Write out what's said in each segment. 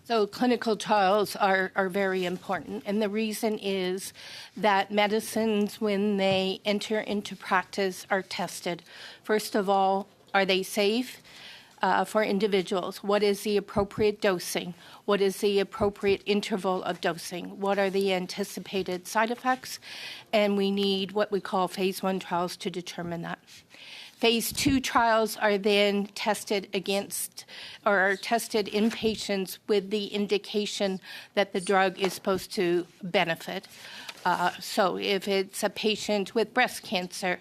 So clinical trials are very important, and the reason is that medicines, when they enter into practice, are tested. First of all, are they safe for individuals? What is the appropriate dosing? What is the appropriate interval of dosing? What are the anticipated side effects? And we need what we call phase 1 trials to determine that. Phase 2 trials are then tested against or are tested in patients with the indication that the drug is supposed to benefit. So if it's a patient with breast cancer,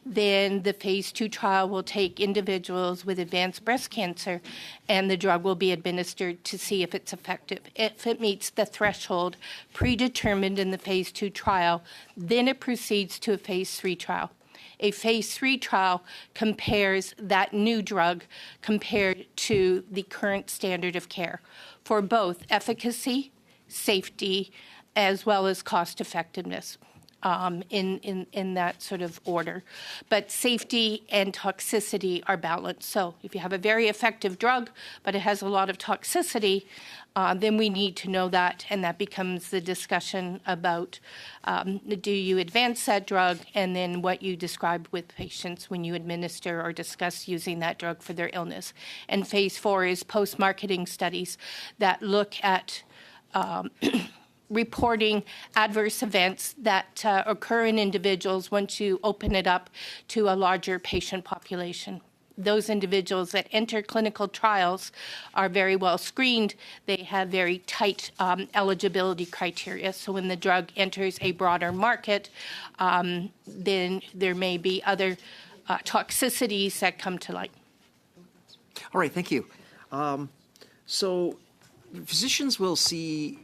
then the phase 2 trial will take individuals with advanced breast cancer, and the drug will be administered to see if it's effective. If it meets the threshold predetermined in the phase 2 trial, then it proceeds to a phase 3 trial. A phase 3 trial compares that new drug compared to the current standard of care for both efficacy, safety, as well as cost effectiveness in that sort of order. But safety and toxicity are balanced. So if you have a very effective drug, but it has a lot of toxicity, then we need to know that, and that becomes the discussion about do you advance that drug, and then what you described with patients when you administer or discuss using that drug for their illness. And phase 4 is post-marketing studies that look at reporting adverse events that occur in individuals once you open it up to a larger patient population. Those individuals that enter clinical trials are very well screened. They have very tight eligibility criteria. So when the drug enters a broader market, then there may be other toxicities that come to light. All right, thank you. So physicians will see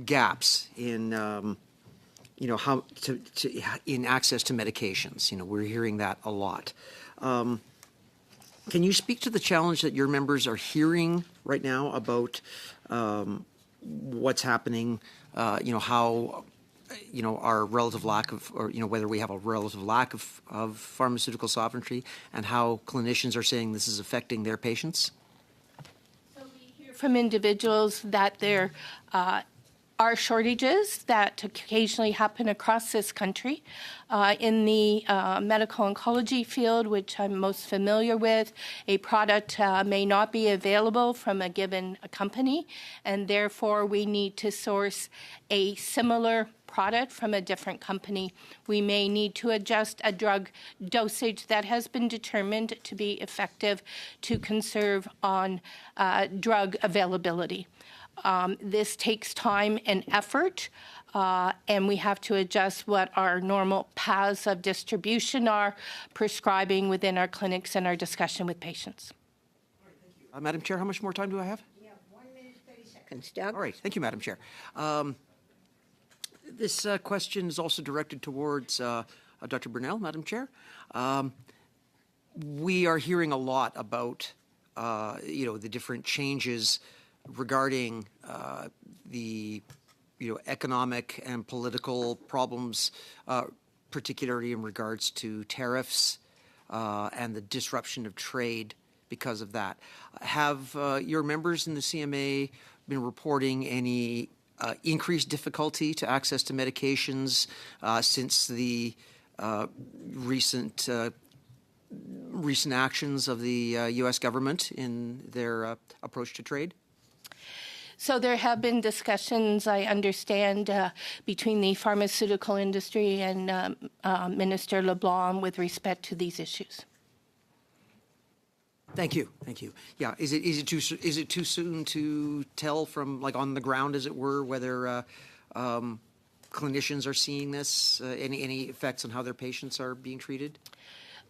gaps in how in access to medications. We're hearing that a lot. Can you speak to the challenge that your members are hearing right now about what's happening? How our relative lack of, or whether we have a relative lack of pharmaceutical sovereignty, and how clinicians are saying this is affecting their patients? So we hear from individuals that there are shortages that occasionally happen across this country. In the medical oncology field, which I'm most familiar with, a product may not be available from a given company, and therefore we need to source a similar product from a different company. We may need to adjust a drug dosage that has been determined to be effective to conserve on drug availability. This takes time and effort, and we have to adjust what our normal paths of distribution are, prescribing within our clinics, and our discussion with patients. All right, thank you. Madam Chair, how much more time do I have? You have 1 minute, 30 seconds, Doug. All right, thank you, Madam Chair. This question is also directed towards Dr. Brunel, Madam Chair. We are hearing a lot about, the different changes regarding the economic and political problems, particularly in regards to tariffs and the disruption of trade because of that. Have your members in the CMA been reporting any increased difficulty to access to medications since the recent actions of the U.S. government in their approach to trade? So there have been discussions, I understand, between the pharmaceutical industry and Minister LeBlanc with respect to these issues. Thank you. Yeah, is it too soon to tell from on the ground, as it were, whether clinicians are seeing this, any effects on how their patients are being treated?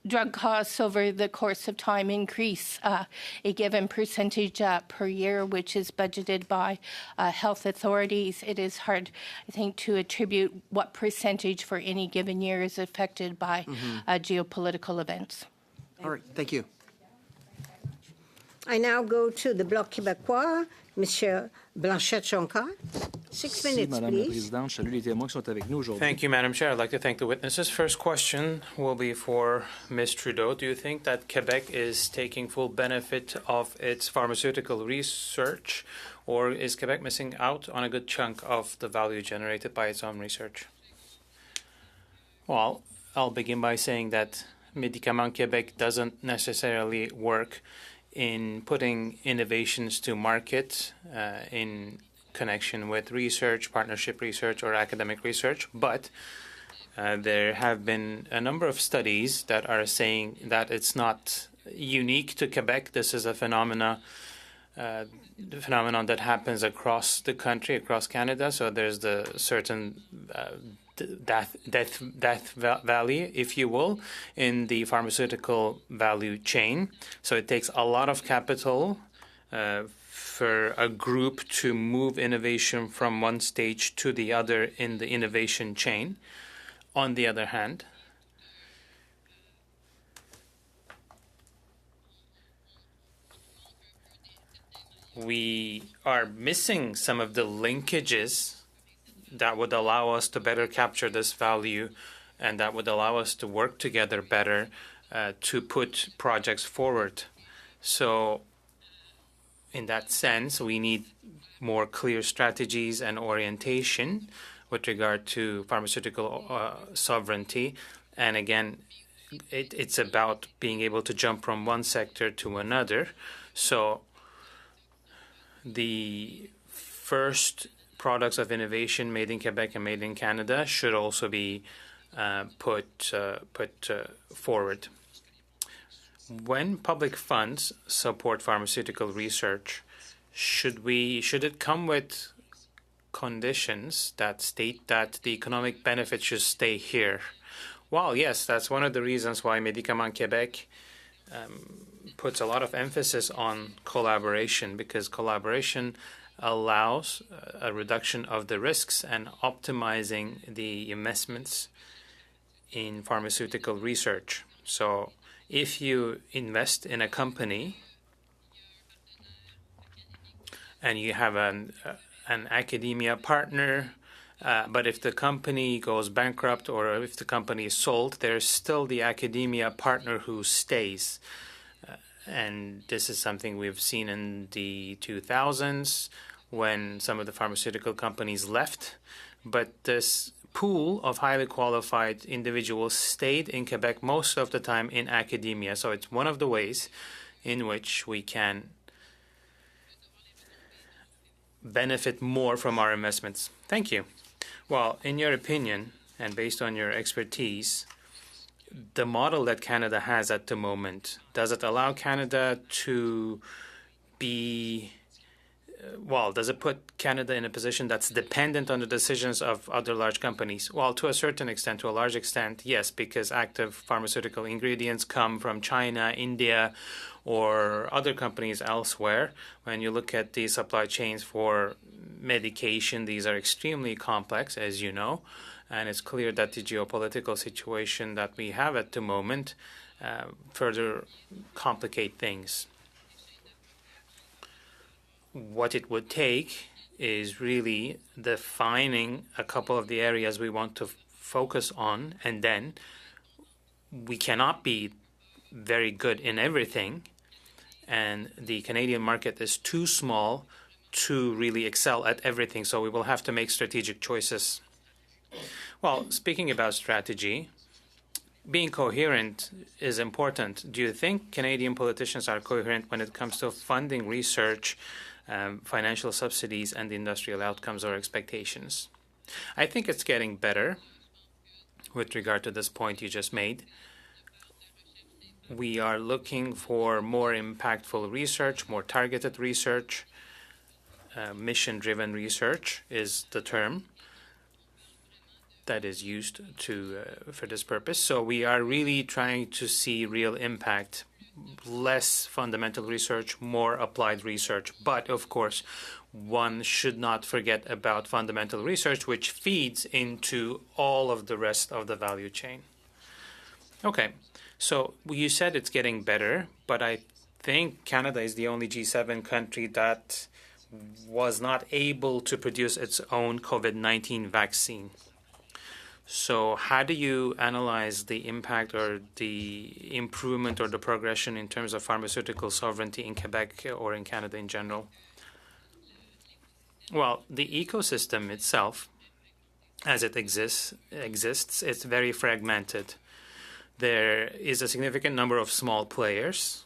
Drug costs over the course of time increase a given percentage per year, which is budgeted by health authorities. It is hard, I think, to attribute what percentage for any given year is affected by geopolitical events. All right, thank you. I now go to the Bloc Québécois, Monsieur Blanchette-Jonca. 6 Merci, minutes, Madame la please. Présidente. Je salue les témoins qui sont avec nous aujourd'hui. Thank you, Madam Chair. I'd like to thank the witnesses. First question will be for Ms. Trudeau. Do you think that Quebec is taking full benefit of its pharmaceutical research, or is Quebec missing out on a good chunk of the value generated by its own research? Well, I'll begin by saying that Médicaments Québec doesn't necessarily work in putting innovations to market in connection with research, partnership research, or academic research, but there have been a number of studies that are saying that it's not unique to Quebec. This is a phenomenon that happens across the country, across Canada. So there's the certain death valley, if you will, in the pharmaceutical value chain. So it takes a lot of capital for a group to move innovation from one stage to the other in the innovation chain. On the other hand, we are missing some of the linkages that would allow us to better capture this value and that would allow us to work together better to put projects forward. So in that sense, we need more clear strategies and orientation with regard to pharmaceutical sovereignty. And again, it's about being able to jump from one sector to another. So the first products of innovation made in Quebec and made in Canada should also be put forward. When public funds support pharmaceutical research, should it come with conditions that state that the economic benefit should stay here? Well, yes, that's one of the reasons why Médicaments Québec puts a lot of emphasis on collaboration, because collaboration allows a reduction of the risks and optimizing the investments in pharmaceutical research. So if you invest in a company and you have an academia partner, but if the company goes bankrupt or if the company is sold, there's still the academia partner who stays. And this is something we've seen in the 2000s when some of the pharmaceutical companies left. But this pool of highly qualified individuals stayed in Quebec most of the time in academia. So it's one of the ways in which we can benefit more from our investments. Thank you. Well, in your opinion, and based on your expertise, the model that Canada has at the moment, does it allow Canada to be does it put Canada in a position that's dependent on the decisions of other large companies? Well, to a certain extent, to a large extent, yes, because active pharmaceutical ingredients come from China, India, or other companies elsewhere. When you look at the supply chains for medication, these are extremely complex, as you know, and it's clear that the geopolitical situation that we have at the moment further complicate things. What it would take is really defining a couple of the areas we want to focus on, and then we cannot be very good in everything, and the Canadian market is too small to really excel at everything, so we will have to make strategic choices. Well, speaking about strategy, being coherent is important. Do you think Canadian politicians are coherent when it comes to funding research, financial subsidies, and industrial outcomes or expectations? I think it's getting better with regard to this point you just made. We are looking for more impactful research, more targeted research. Mission-driven research is the term that is used for this purpose. So we are really trying to see real impact, less fundamental research, more applied research. But of course, one should not forget about fundamental research, which feeds into all of the rest of the value chain. Okay, so you said it's getting better, but I think Canada is the only G7 country that was not able to produce its own COVID-19 vaccine. So how do you analyze the impact or the improvement or the progression in terms of pharmaceutical sovereignty in Quebec or in Canada in general? Well, the ecosystem itself, as it exists, it's very fragmented. There is a significant number of small players.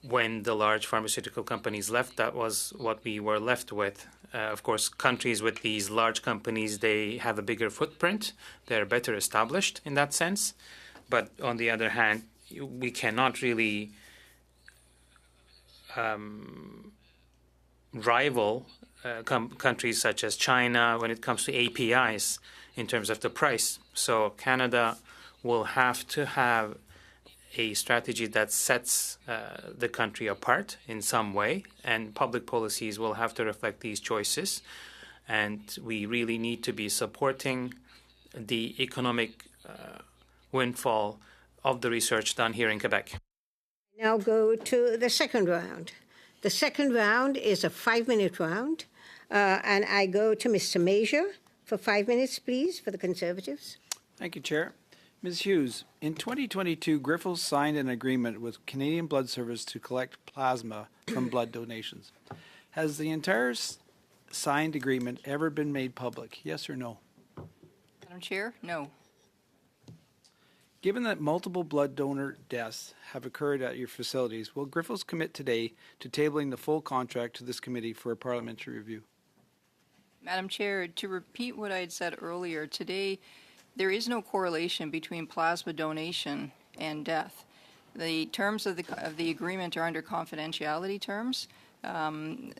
When the large pharmaceutical companies left, that was what we were left with. Of course, countries with these large companies, they have a bigger footprint. They're better established in that sense. But on the other hand, we cannot really rival countries such as China when it comes to APIs in terms of the price. So Canada will have to have a strategy that sets the country apart in some way, and public policies will have to reflect these choices. And we really need to be supporting the economic windfall of the research done here in Quebec. Now go to the second round. The second round is a 5-minute round, and I go to Mr. Major for 5 minutes, please, for the Conservatives. Thank you, Chair. Ms. Hughes, in 2022, Grifols signed an agreement with Canadian Blood Service to collect plasma from blood donations. Has the entire signed agreement ever been made public? Yes or no? Madam Chair, no. Given that multiple blood donor deaths have occurred at your facilities, will Grifols commit today to tabling the full contract to this committee for a parliamentary review? Madam Chair, to repeat what I had said earlier, today there is no correlation between plasma donation and death. The terms of the agreement are under confidentiality terms. I'm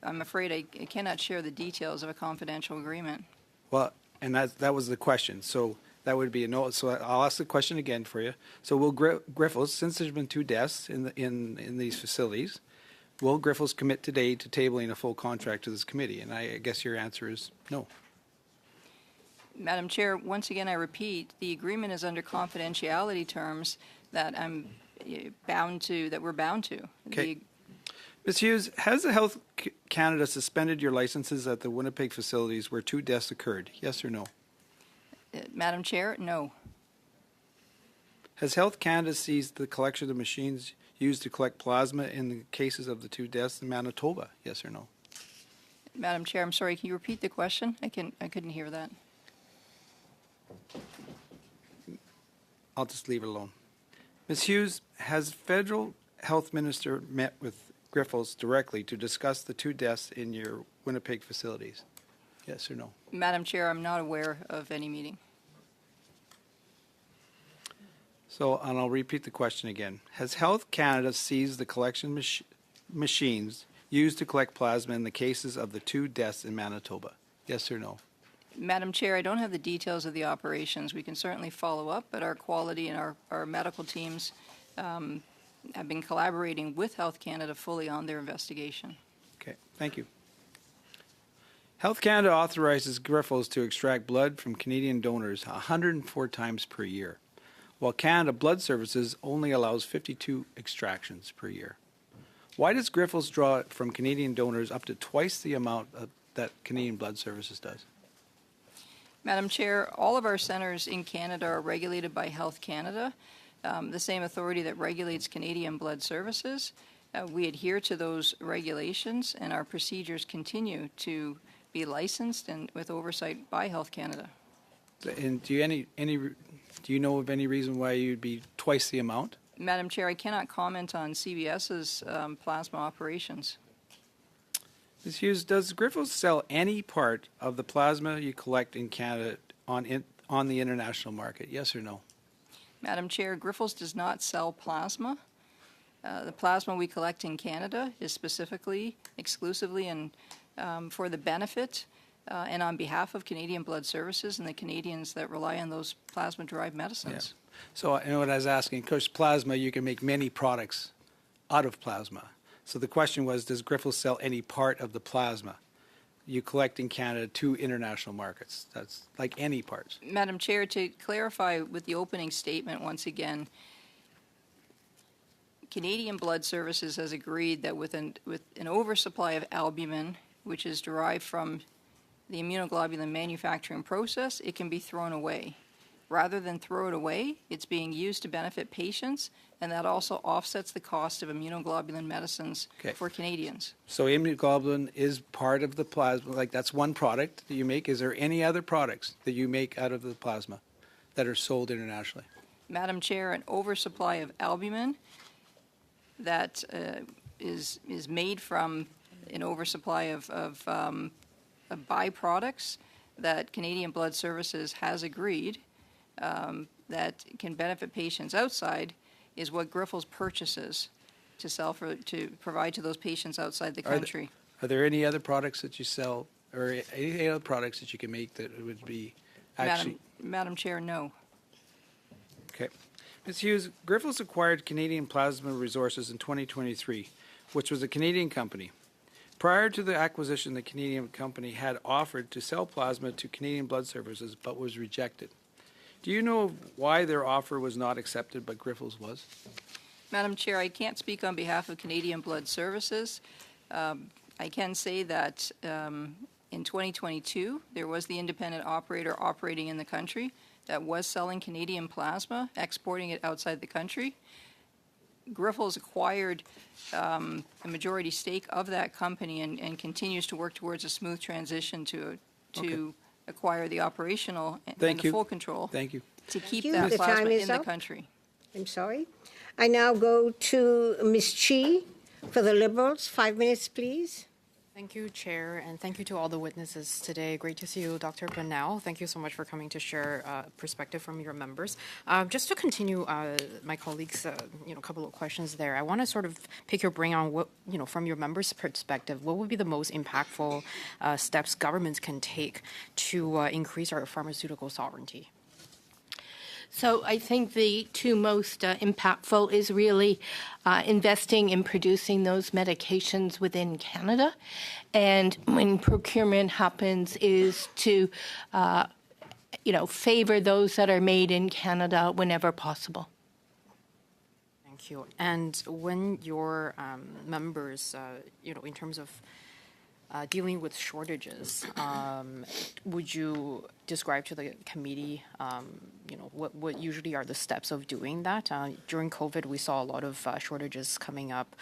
afraid I cannot share the details of a confidential agreement. Well, and that was the question. So that would be a no. So I'll ask the question again for you. So will Grifols, since there's been 2 deaths in these facilities, will Grifols commit today to tabling a full contract to this committee? And I guess your answer is no. Madam Chair, once again I repeat, the agreement is under confidentiality terms that we're bound to. Okay. Ms. Hughes, has the Health Canada suspended your licenses at the Winnipeg facilities where 2 deaths occurred? Yes or no? Madam Chair, no. Has Health Canada seized the collection of machines used to collect plasma in the cases of the 2 deaths in Manitoba? Yes or no? Madam Chair, I'm sorry, can you repeat the question? I couldn't hear that. I'll just leave it alone. Ms. Hughes, has Federal Health Minister met with Grifols directly to discuss the 2 deaths in your Winnipeg facilities? Yes or no? Madam Chair, I'm not aware of any meeting. So, and I'll repeat the question again. Has Health Canada seized the collection machines used to collect plasma in the cases of the 2 deaths in Manitoba? Yes or no? Madam Chair, I don't have the details of the operations. We can certainly follow up, but our quality and our medical teams have been collaborating with Health Canada fully on their investigation. Okay, thank you. Health Canada authorizes Grifols to extract blood from Canadian donors 104 times per year, while Canada Blood Services only allows 52 extractions per year. Why does Grifols draw from Canadian donors up to twice the amount that Canadian Blood Services does? Madam Chair, all of our centres in Canada are regulated by Health Canada, the same authority that regulates Canadian Blood Services. We adhere to those regulations, and our procedures continue to be licensed and with oversight by Health Canada. And do you know of any reason why you'd be twice the amount? Madam Chair, I cannot comment on CBS's plasma operations. Ms. Hughes, does Grifols sell any part of the plasma you collect in Canada on the international market? Yes or no? Madam Chair, Grifols does not sell plasma. The plasma we collect in Canada is specifically, exclusively, and for the benefit and on behalf of Canadian Blood Services and the Canadians that rely on those plasma-derived medicines. Yeah. So I know what I was asking. Of course, plasma, you can make many products out of plasma. So the question was, does Grifols sell any part of the plasma you collect in Canada to international markets? That's like any parts. Madam Chair, to clarify with the opening statement once again, Canadian Blood Services has agreed that with an oversupply of albumin, which is derived from the immunoglobulin manufacturing process, it can be thrown away. Rather than throw it away, it's being used to benefit patients, and that also offsets the cost of immunoglobulin medicines Okay. for Canadians. So immunoglobulin is part of the plasma, like that's one product that you make. Is there any other products that you make out of the plasma that are sold internationally? Madam Chair, an oversupply of albumin that is made from an oversupply of byproducts that Canadian Blood Services has agreed that can benefit patients outside is what Grifols purchases to provide to those patients outside the country. Are there any other products that you sell, or any other products that you can make that would be actually? Madam Chair, no. Okay. Ms. Hughes, Grifols acquired Canadian Plasma Resources in 2023, which was a Canadian company. Prior to the acquisition, the Canadian company had offered to sell plasma to Canadian Blood Services, but was rejected. Do you know why their offer was not accepted, but Grifols was? Madam Chair, I can't speak on behalf of Canadian Blood Services. I can say that in 2022, there was the independent operator operating in the country that was selling Canadian plasma, exporting it outside the country. Grifols acquired a majority stake of that company and continues to work towards a smooth transition to acquire the operational and the full control. Thank you. To keep you. that The time plasma is in the up. country. I'm sorry. I now go to Ms. Chi for the Liberals. 5 minutes, please. Thank you, Chair, and thank you to all the witnesses today. Great to see you, Dr. Bernal. Thank you so much for coming to share perspective from your members. Just to continue my colleagues' couple of questions there, I want to sort of pick your brain on what, from your members' perspective, what would be the most impactful steps governments can take to increase our pharmaceutical sovereignty? So I think the two most impactful is really investing in producing those medications within Canada. And when procurement happens is to, favor those that are made in Canada whenever possible. Thank you. And when your members, in terms of dealing with shortages, would you describe to the committee, what usually are the steps of doing that? During COVID, we saw a lot of shortages coming up,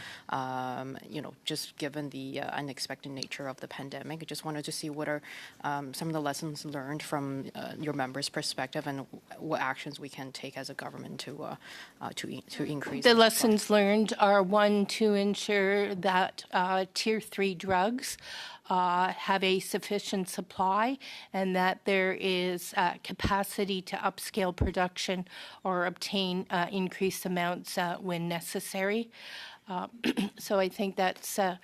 just given the unexpected nature of the pandemic. I just wanted to see what are some of the lessons learned from your members' perspective and what actions we can take as a government to increase. The lessons learned are, one, to ensure that Tier 3 drugs have a sufficient supply and that there is capacity to upscale production or obtain increased amounts when necessary. So I think that's a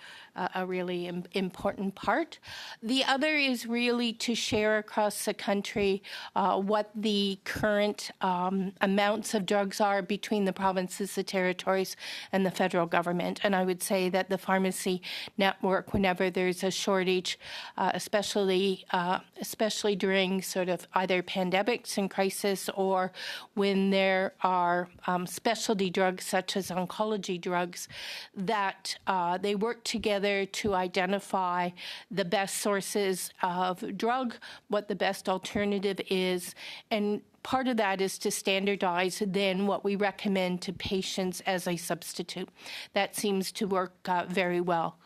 really important part. The other is really to share across the country what the current amounts of drugs are between the provinces, the territories, and the federal government. And I would say that the pharmacy network, whenever there's a shortage, especially during sort of either pandemics and crisis or when there are specialty drugs such as oncology drugs, that they work together to identify the best sources of drug, what the best alternative is, and part of that is to standardize then what we recommend to patients as a substitute. That seems to work very well.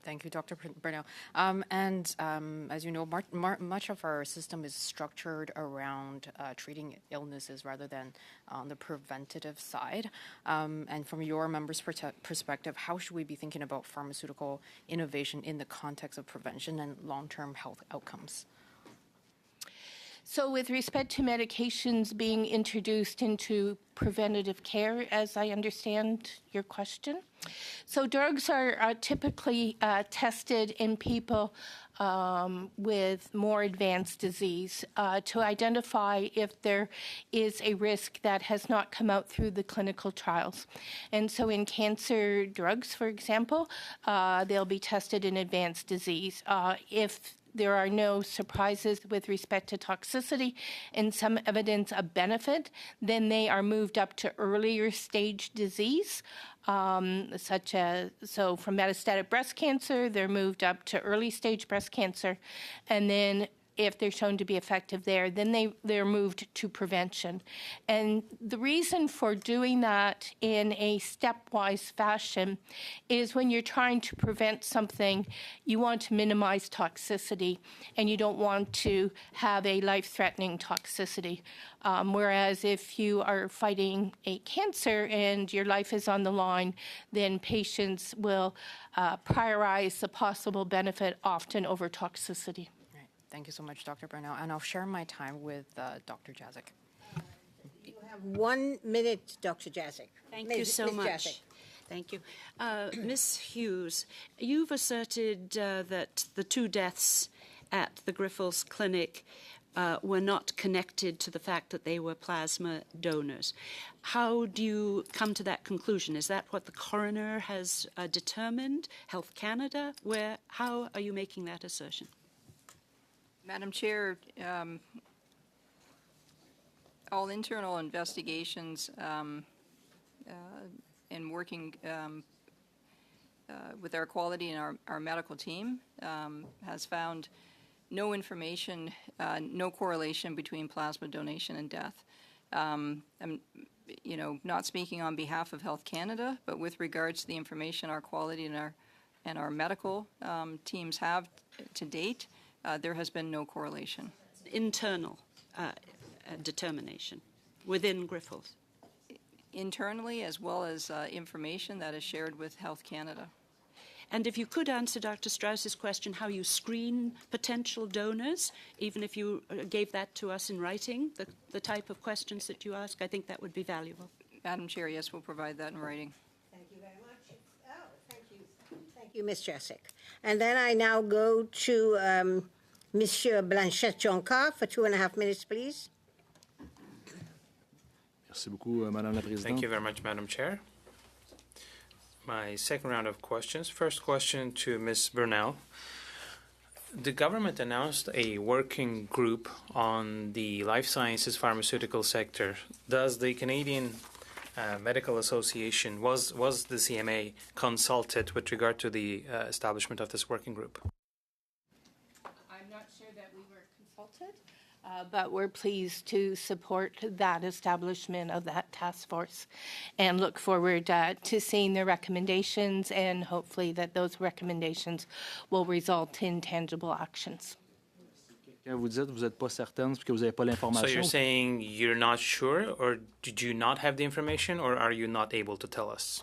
Thank you, Dr. Bernal. As you know, much of our system is structured around treating illnesses rather than on the preventative side. And from your members' perspective, how should we be thinking about pharmaceutical innovation in the context of prevention and long-term health outcomes? So with respect to medications being introduced into preventative care, as I understand your question, so drugs are typically tested in people with more advanced disease to identify if there is a risk that has not come out through the clinical trials. And so in cancer drugs, for example, they'll be tested in advanced disease. If there are no surprises with respect to toxicity and some evidence of benefit, then they are moved up to earlier stage disease, such as, so from metastatic breast cancer, they're moved up to early stage breast cancer, and then if they're shown to be effective there, then they're moved to prevention. And the reason for doing that in a stepwise fashion is when you're trying to prevent something, you want to minimize toxicity, and you don't want to have a life-threatening toxicity. Whereas if you are fighting a cancer and your life is on the line, then patients will prioritize the possible benefit often over toxicity. Thank you so much, Dr. Burnell. And I'll share my time with Dr. Jazik. You have 1 minute, Dr. Jazik. Thank you so Ms. much. Jazik. Thank you. Ms. Hughes, you've asserted that the 2 deaths at the Grifols Clinic were not connected to the fact that they were plasma donors. How do you come to that conclusion? Is that what the coroner has determined? Health Canada? How are you making that assertion? Madam Chair, all internal investigations and working with our quality and our medical team has found no information, no correlation between plasma donation and death. I'm, not speaking on behalf of Health Canada, but with regards to the information our quality and our medical teams have to date, there has been no correlation. Internal determination within Grifols? Internally, as well as information that is shared with Health Canada. And if you could answer Dr. Strauss's question, how you screen potential donors, even if you gave that to us in writing, the type of questions that you ask, I think that would be valuable. Madam Chair, yes, we'll provide that in writing. Thank you very much. Oh, thank you. Thank you, Ms. Jessic. And then I now go to Monsieur Blanchette-Jonca for 2.5 minutes, please. Merci beaucoup, Madame la Présidente. Thank you very much, Madam Chair. My second round of questions. First question to Ms. Burnell. The government announced a working group on the life sciences pharmaceutical sector. Does the Canadian Medical Association, was the CMA consulted with regard to the establishment of this working group? I'm not sure that we were consulted, but we're pleased to support that establishment of that task force and look forward to seeing their recommendations, and hopefully that those recommendations will result in tangible actions. Quand vous dites vous n'êtes pas certaine parce que vous n'avez pas l'information. So you're saying you're not sure, or did you not have the information, or are you not able to tell us?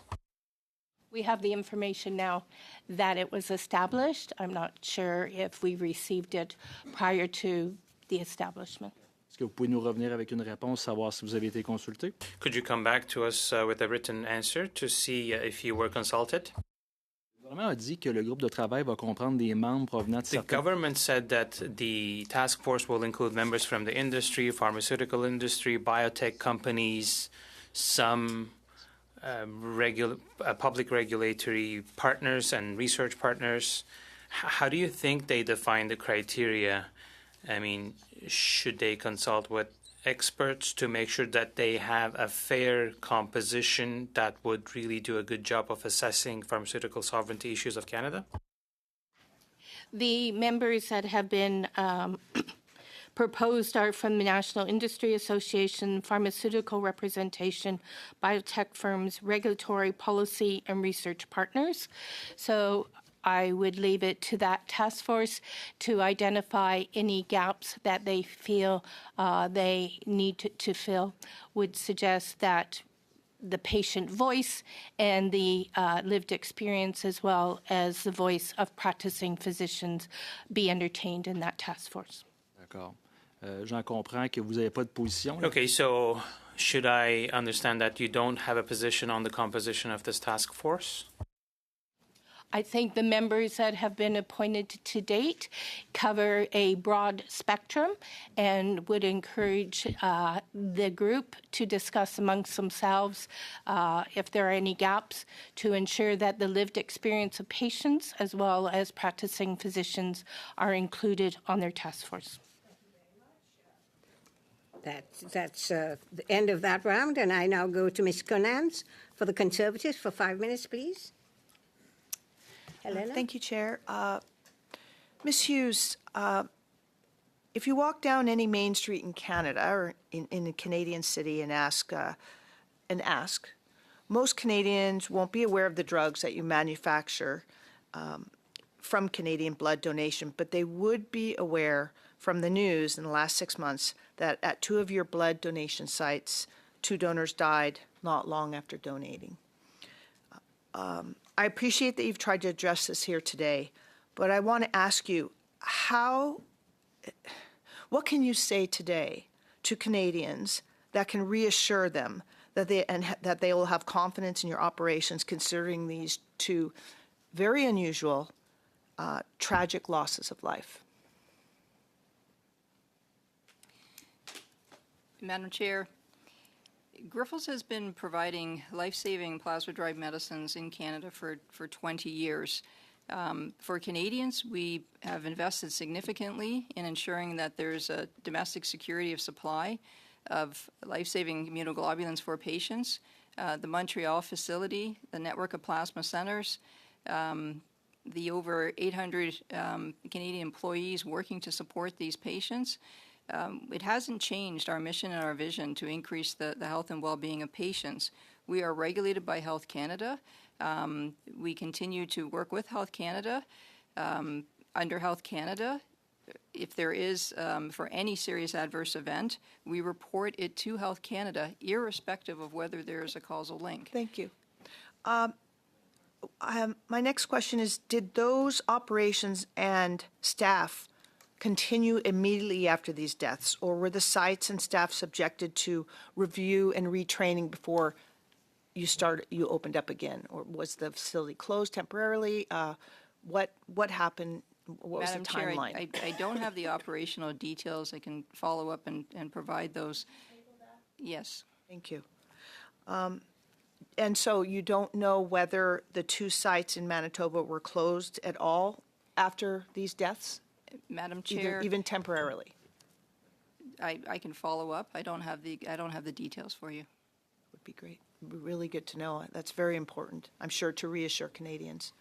We have the information now that it was established. I'm not sure if we received it prior to the establishment. Est-ce que vous pouvez nous revenir avec une réponse, savoir si vous avez été consulté? Could you come back to us with a written answer to see if you were consulted? Le gouvernement a dit que le groupe de travail va comprendre des membres provenant de The certains... government said that the task force will include members from the industry, pharmaceutical industry, biotech companies, some public regulatory partners and research partners. How do you think they define the criteria? I mean, should they consult with experts to make sure that they have a fair composition that would really do a good job of assessing pharmaceutical sovereignty issues of Canada? The members that have been proposed are from the National Industry Association, pharmaceutical representation, biotech firms, regulatory policy, and research partners. So I would leave it to that task force to identify any gaps that they feel they need to fill. Would suggest that the patient voice and the lived experience, as well as the voice of practicing physicians, be entertained in that task force. D'accord. J'en comprends que vous n'avez pas de position. Là. Okay, so should I understand that you don't have a position on the composition of this task force? I think the members that have been appointed to date cover a broad spectrum and would encourage the group to discuss amongst themselves if there are any gaps to ensure that the lived experience of patients as well as practicing physicians are included on their task force. That's the end of that round, and I now go to Ms. Conans for the Conservatives for 5 minutes, please. Helena? Thank you, Chair. Ms. Hughes, if you walk down any main street in Canada or in a Canadian city and ask, most Canadians won't be aware of the drugs that you manufacture from Canadian blood donation, but they would be aware from the news in the last 6 months that at 2 of your blood donation sites, 2 donors died not long after donating. I appreciate that you've tried to address this here today, but I want to ask you, what can you say today to Canadians that can reassure them that they will have confidence in your operations considering these 2 very unusual, tragic losses of life? Madam Chair, Grifols has been providing life-saving plasma-derived medicines in Canada for 20 years. For Canadians, we have invested significantly in ensuring that there's a domestic security of supply of life-saving immunoglobulins for patients. The Montreal facility, the network of plasma centers, the over 800 Canadian employees working to support these patients. It hasn't changed our mission and our vision to increase the health and well-being of patients. We are regulated by Health Canada. We continue to work with Health Canada. Under Health Canada, if there is, for any serious adverse event, we report it to Health Canada, irrespective of whether there is a causal link. Thank you. My next question is, did those operations and staff continue immediately after these deaths, or were the sites and staff subjected to review and retraining before you opened up again, or was the facility closed temporarily? What happened? What Madam was the timeline? Chair, I don't have the operational details. I can follow up and provide those. Yes. Thank you. And so you don't know whether the 2 sites in Manitoba were closed at all after these deaths? Madam Chair, even temporarily? I can follow up. I don't have the details for you. Would be great. Would be really good to know. That's very important, I'm sure, to reassure Canadians.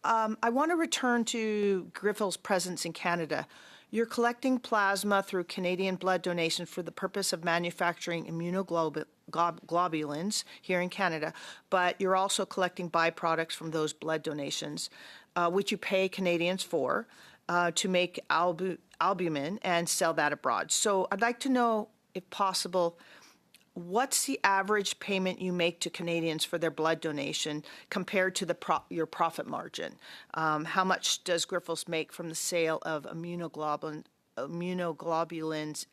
I want to return to Grifols' presence in Canada. You're collecting plasma through Canadian blood donation for the purpose of manufacturing immunoglobulins here in Canada, but you're also collecting byproducts from those blood donations, which you pay Canadians for, to make albumin and sell that abroad. So I'd like to know, if possible, what's the average payment you make to Canadians for their blood donation compared to your profit margin? How much does Grifols make from the sale of immunoglobulins,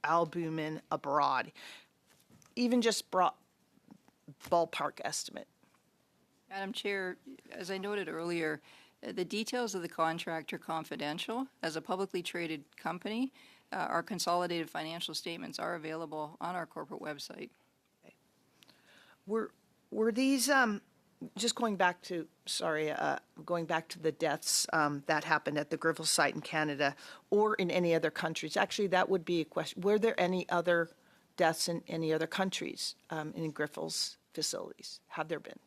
albumin abroad? Even just ballpark estimate. Madam Chair, as I noted earlier, the details of the contract are confidential. As a publicly traded company, our consolidated financial statements are available on our corporate website. Okay. Were these just going back to the deaths that happened at the Grifols site in Canada or in any other countries? Actually, that would be a question. Were there any other deaths in any other countries in Grifols facilities? Have there been?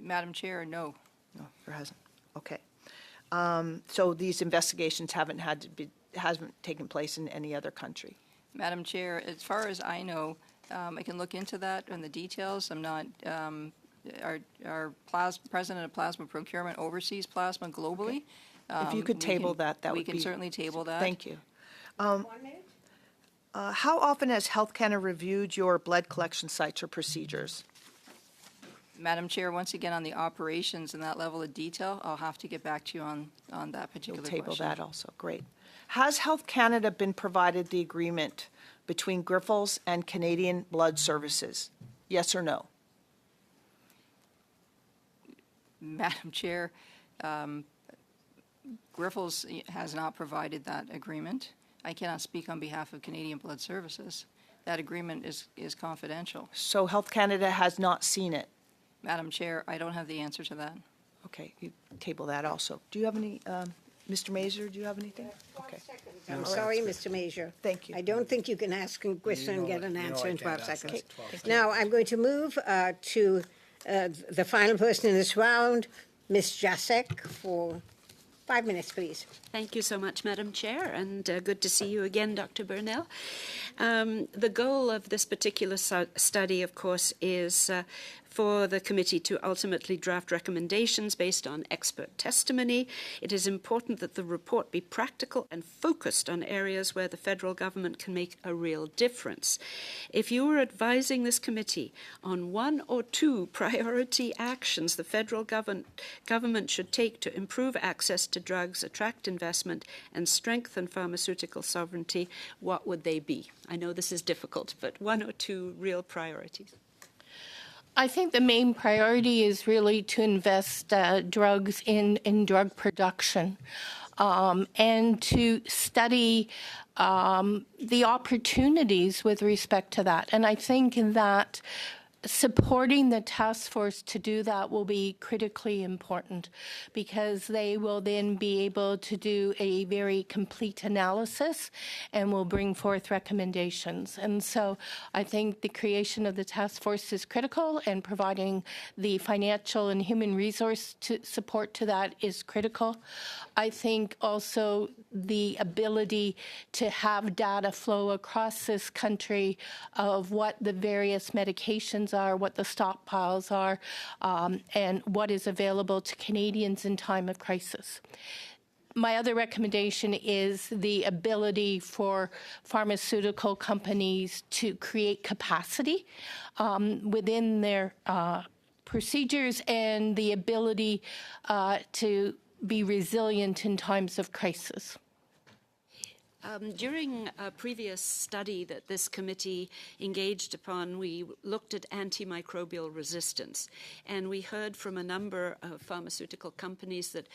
Madam Chair, no. No, there hasn't. Okay. So these investigations hasn't taken place in any other country? Madam Chair, as far as I know, I can look into that and the details. I'm not, our president of plasma procurement oversees plasma globally. Okay. If you could table that would be... We can certainly table that. Thank you. 1 minute. How often has Health Canada reviewed your blood collection sites or procedures? Madam Chair, once again, on the operations and that level of detail, I'll have to get back to you on that particular question. You'll table that also. Great. Has Health Canada been provided the agreement between Grifols and Canadian Blood Services? Yes or no? Madam Chair, Grifols has not provided that agreement. I cannot speak on behalf of Canadian Blood Services. That agreement is confidential. So Health Canada has not seen it. Madam Chair, I don't have the answer to that. Okay, you table that also. Do you have any, Mr. Mazur, do you have anything? Okay. I'm sorry, Mr. Major. Thank you. I don't think you can ask a question and get an answer in 12 seconds. Now, I'm going to move to the final person in this round, Ms. Jasek, for 5 minutes, please. Thank you so much, Madam Chair, and good to see you again, Dr. Burnell. The goal of this particular study, of course, is for the committee to ultimately draft recommendations based on expert testimony. It is important that the report be practical and focused on areas where the federal government can make a real difference. If you were advising this committee on 1 or 2 priority actions the federal government should take to improve access to drugs, attract investment, and strengthen pharmaceutical sovereignty, what would they be? I know this is difficult, but 1 or 2 real priorities. I think the main priority is really to invest drugs in drug production and to study the opportunities with respect to that. And I think that supporting the task force to do that will be critically important because they will then be able to do a very complete analysis and will bring forth recommendations. And so I think the creation of the task force is critical, and providing the financial and human resource support to that is critical. I think also the ability to have data flow across this country of what the various medications are, what the stockpiles are, and what is available to Canadians in time of crisis. My other recommendation is the ability for pharmaceutical companies to create capacity within their procedures and the ability to be resilient in times of crisis. During a previous study that this committee engaged upon, we looked at antimicrobial resistance, and we heard from a number of pharmaceutical companies that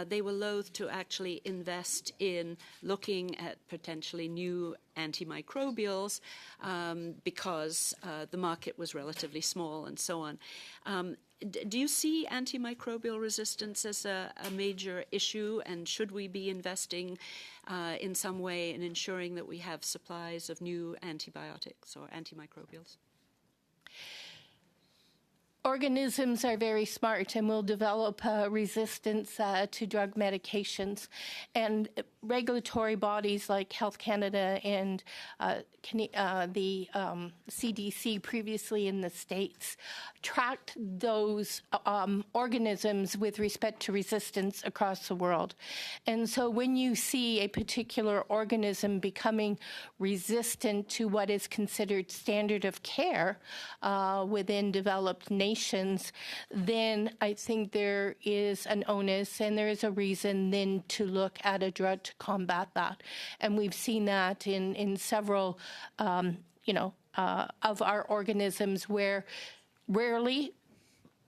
they were loath to actually invest in looking at potentially new antimicrobials because the market was relatively small and so on. Do you see antimicrobial resistance as a major issue, and should we be investing in some way in ensuring that we have supplies of new antibiotics or antimicrobials? Organisms are very smart and will develop resistance to drug medications. And regulatory bodies like Health Canada and the CDC previously in the States tracked those organisms with respect to resistance across the world. And so when you see a particular organism becoming resistant to what is considered standard of care within developed nations, then I think there is an onus and there is a reason then to look at a drug to combat that. And we've seen that in several, of our organisms where rarely,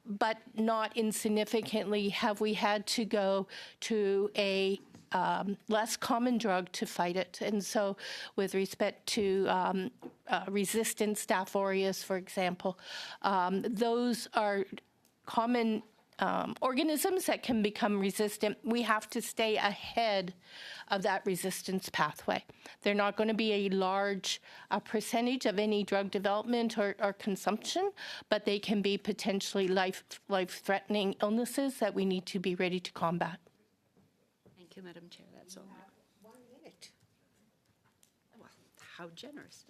but not insignificantly, have we had to go to a less common drug to fight it. And so with respect to resistant Staph aureus, for example, those are common organisms that can become resistant. We have to stay ahead of that resistance pathway. They're not going to be a large percentage of any drug development or consumption, but they can be potentially life-threatening illnesses that we need to be ready to combat. Thank you, Madam Chair. That's all. 1 minute. Well, how generous.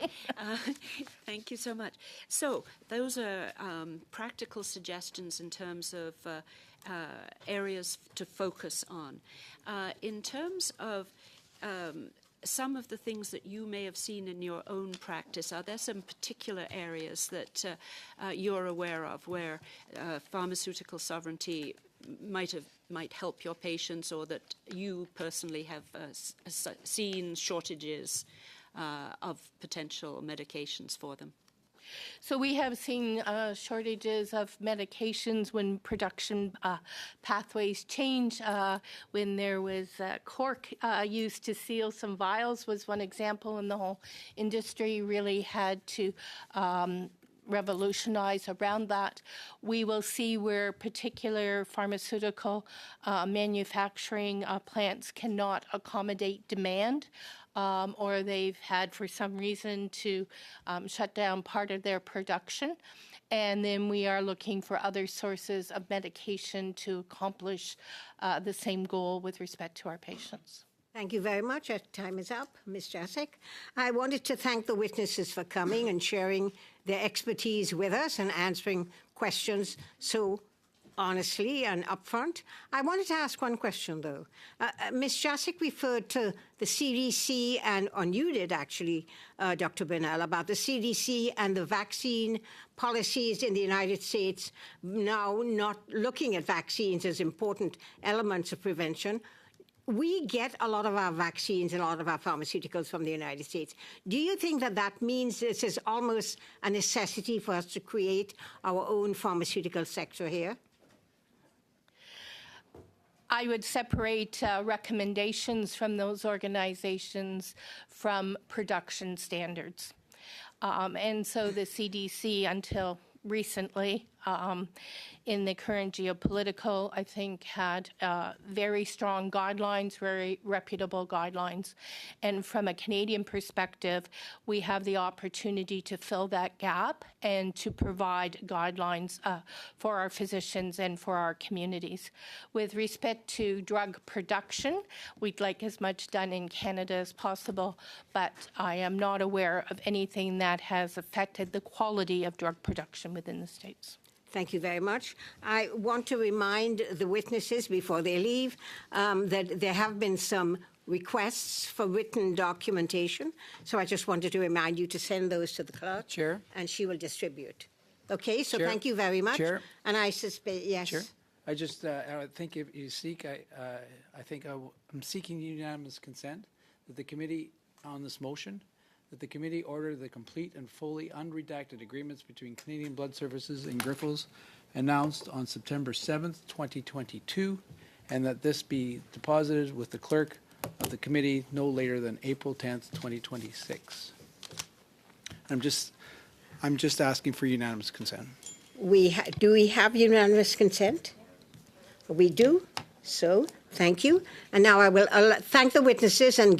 Thank you so much. So those are practical suggestions in terms of areas to focus on. In terms of some of the things that you may have seen in your own practice, are there some particular areas that you're aware of where pharmaceutical sovereignty might help your patients, or that you personally have seen shortages of potential medications for them? So we have seen shortages of medications when production pathways change. When there was cork used to seal some vials was one example, and the whole industry really had to revolutionize around that. We will see where particular pharmaceutical manufacturing plants cannot accommodate demand. Or they've had, for some reason, to shut down part of their production. And then we are looking for other sources of medication to accomplish the same goal with respect to our patients. Thank you very much. Our time is up. Ms. Jasek. I wanted to thank the witnesses for coming and sharing their expertise with us and answering questions so honestly and upfront. I wanted to ask one question, though. Ms. Jasek referred to the CDC, and you did actually, Dr. Bernal, about the CDC and the vaccine policies in the United States now not looking at vaccines as important elements of prevention. We get a lot of our vaccines and a lot of our pharmaceuticals from the United States. Do you think that that means this is almost a necessity for us to create our own pharmaceutical sector here? I would separate recommendations from those organizations from production standards. And so the CDC, until recently, in the current geopolitical, I think, had very strong guidelines, very reputable guidelines. And from a Canadian perspective, we have the opportunity to fill that gap and to provide guidelines for our physicians and for our communities. With respect to drug production, we'd like as much done in Canada as possible, but I am not aware of anything that has affected the quality of drug production within the States. Thank you very much. I want to remind the witnesses before they leave that there have been some requests for written documentation. So I just wanted to remind you to send those to the clerk. Chair. And she will distribute. Okay, so Chair. thank you very much. Chair. And I suspect, yes. Chair, I just I think if you seek, I'm seeking unanimous consent that the committee on this motion, that the committee order the complete and fully unredacted agreements between Canadian Blood Services and Grifols announced on September 7th, 2022, and that this be deposited with the clerk of the committee no later than April 10th, 2026. I'm just asking for unanimous consent. Do we have unanimous consent? We do. So, thank you. And now I will thank the witnesses and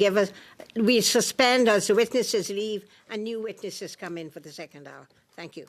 we suspend as the witnesses leave and new witnesses come in for the second hour. Thank you.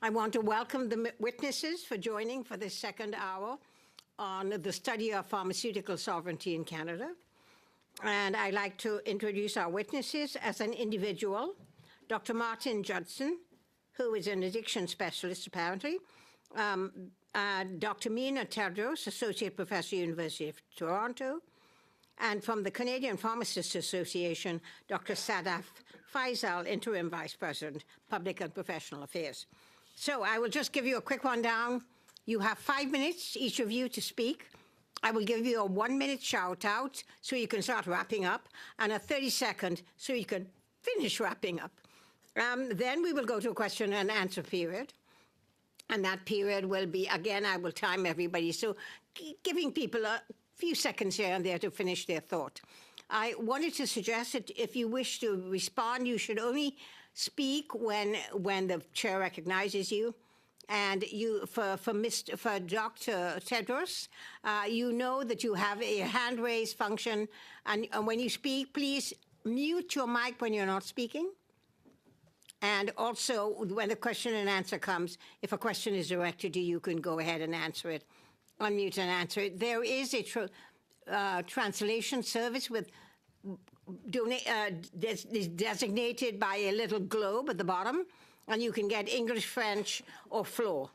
I want to welcome the witnesses for joining for this second hour on the study of pharmaceutical sovereignty in Canada. And I'd like to introduce our witnesses as an individual. Dr. Martin Judson, who is an addiction specialist, apparently. Dr. Meena Tedros, Associate Professor, University of Toronto. And from the Canadian Pharmacists Association, Dr. Sadaf Faisal, Interim Vice President, Public and Professional Affairs. So I will just give you a quick rundown. You have 5 minutes, each of you, to speak. I will give you a 1-minute shout-out so you can start wrapping up, and a 30-second so you can finish wrapping up. Then we will go to a question and answer period. And that period will be, again, I will time everybody, so giving people a few seconds here and there to finish their thought. I wanted to suggest that if you wish to respond, you should only speak when the chair recognizes you. And for Dr. Tedros, you know that you have a hand raise function, and when you speak, please mute your mic when you're not speaking. And also, when the question and answer comes, if a question is directed to you, you can go ahead and answer it, unmute and answer it. There is a translation service with designated by a little globe at the bottom, and you can get English, French, or floor.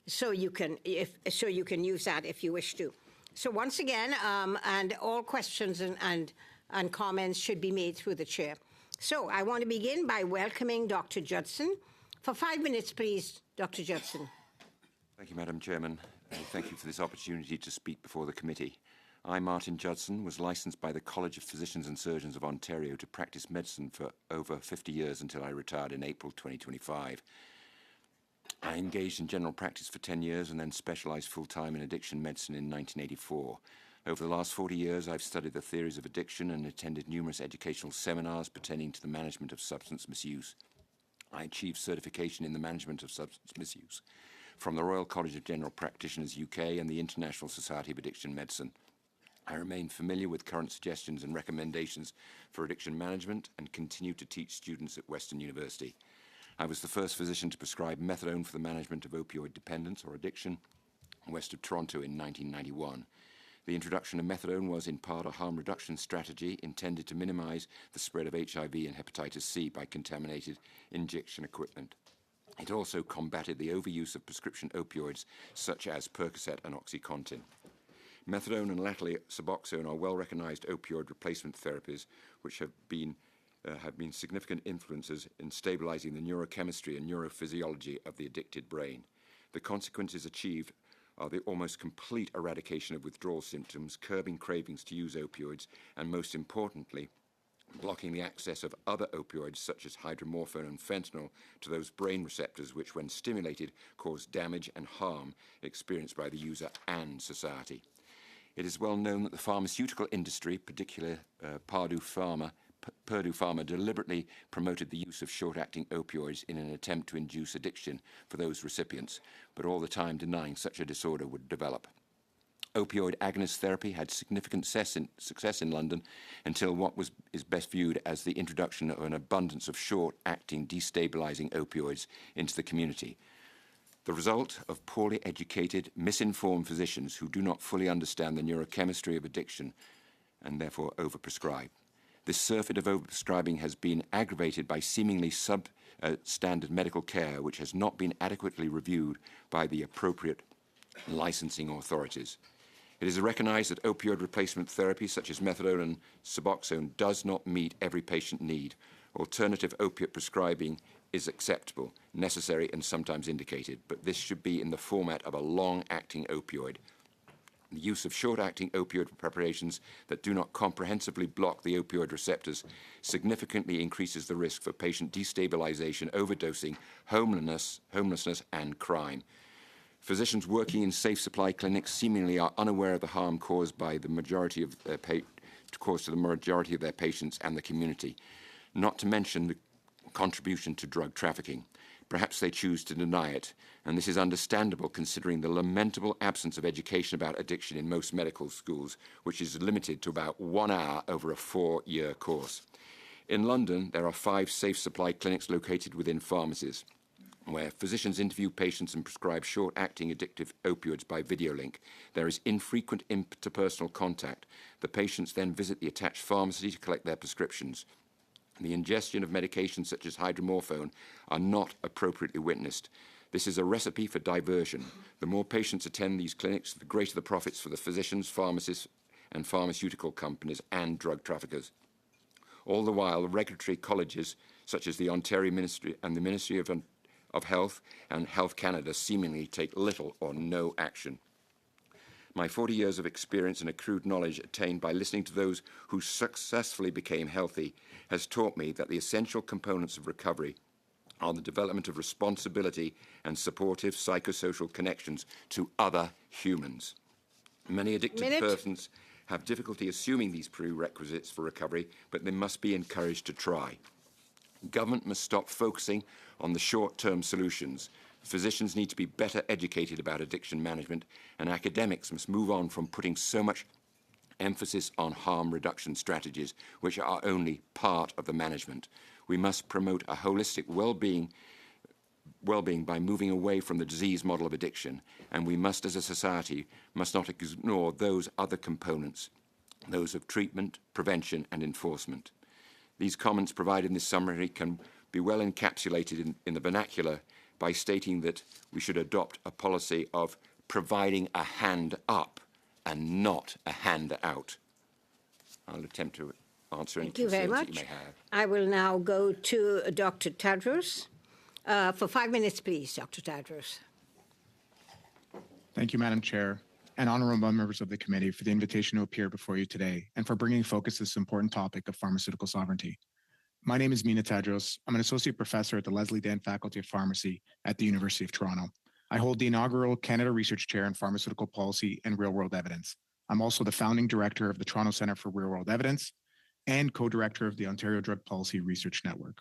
So you can use that if you wish to. So once again, and all questions and comments should be made through the chair. So I want to begin by welcoming Dr. Judson. For 5 minutes, please, Dr. Judson. Thank you, Madam Chairman. Thank you for this opportunity to speak before the committee. I, Martin Judson, was licensed by the College of Physicians and Surgeons of Ontario to practice medicine for over 50 years until I retired in April 2025. I engaged in general practice for 10 years and then specialized full-time in addiction medicine in 1984. Over the last 40 years, I've studied the theories of addiction and attended numerous educational seminars pertaining to the management of substance misuse. I achieved certification in the management of substance misuse from the Royal College of General Practitioners UK and the International Society of Addiction Medicine. I remain familiar with current suggestions and recommendations for addiction management and continue to teach students at Western University. I was the first physician to prescribe methadone for the management of opioid dependence or addiction west of Toronto in 1991. The introduction of methadone was in part a harm reduction strategy intended to minimize the spread of HIV and hepatitis C by contaminated injection equipment. It also combated the overuse of prescription opioids such as Percocet and OxyContin. Methadone and latterly Suboxone are well-recognized opioid replacement therapies which have been significant influences in stabilizing the neurochemistry and neurophysiology of the addicted brain. The consequences achieved are the almost complete eradication of withdrawal symptoms, curbing cravings to use opioids, and most importantly, blocking the access of other opioids such as hydromorphone and fentanyl to those brain receptors which, when stimulated, cause damage and harm experienced by the user and society. It is well known that the pharmaceutical industry, particularly Purdue Pharma, deliberately promoted the use of short-acting opioids in an attempt to induce addiction for those recipients, but all the time denying such a disorder would develop. Opioid agonist therapy had significant success in London until what is best viewed as the introduction of an abundance of short-acting destabilizing opioids into the community. The result of poorly educated, misinformed physicians who do not fully understand the neurochemistry of addiction and therefore overprescribe. This surfeit of overprescribing has been aggravated by seemingly substandard medical care which has not been adequately reviewed by the appropriate licensing authorities. It is recognized that opioid replacement therapy such as methadone and Suboxone does not meet every patient need. Alternative opiate prescribing is acceptable, necessary and sometimes indicated, but this should be in the format of a long-acting opioid. The use of short-acting opioid preparations that do not comprehensively block the opioid receptors significantly increases the risk for patient destabilization, overdosing, homelessness, and crime. Physicians working in safe supply clinics seemingly are unaware of the harm caused by the majority of their to the majority of their patients and the community, not to mention the contribution to drug trafficking. Perhaps they choose to deny it, and this is understandable considering the lamentable absence of education about addiction in most medical schools, which is limited to about 1 hour over a 4-year course. In London, there are 5 safe supply clinics located within pharmacies. where physicians interview patients and prescribe short-acting addictive opioids by video link. There is infrequent interpersonal contact. The patients then visit the attached pharmacy to collect their prescriptions. The ingestion of medications such as hydromorphone are not appropriately witnessed. This is a recipe for diversion. The more patients attend these clinics, the greater the profits for the physicians, pharmacists, and pharmaceutical companies and drug traffickers. All the while, regulatory colleges such as the Ontario Ministry and the Ministry of Health and Health Canada seemingly take little or no action. My 40 years of experience and accrued knowledge attained by listening to those who successfully became healthy has taught me that the essential components of recovery are the development of responsibility and supportive psychosocial connections to other humans. Many addicted persons have difficulty assuming these prerequisites for recovery, but they must be encouraged to try. Government must stop focusing on the short-term solutions. Physicians need to be better educated about addiction management, and academics must move on from putting so much emphasis on harm reduction strategies, which are only part of the management. We must promote a holistic well-being by moving away from the disease model of addiction, and we must, as a society, must not ignore those other components, those of treatment, prevention, and enforcement. These comments provided in this summary can be well encapsulated in the vernacular by stating that we should adopt a policy of providing a hand up and not a hand out. I'll attempt to answer any concerns that you may have. I will now go to Dr. Tadros. For 5 minutes, please, Dr. Tadros. Thank you, Madam Chair, and honorable members of the committee for the invitation to appear before you today and for bringing focus to this important topic of pharmaceutical sovereignty. My name is Mina Tadros. I'm an associate professor at the Leslie Dan Faculty of Pharmacy at the University of Toronto. I hold the inaugural Canada Research Chair in Pharmaceutical Policy and Real-World Evidence. I'm also the founding director of the Toronto Centre for Real-World Evidence and co-director of the Ontario Drug Policy Research Network.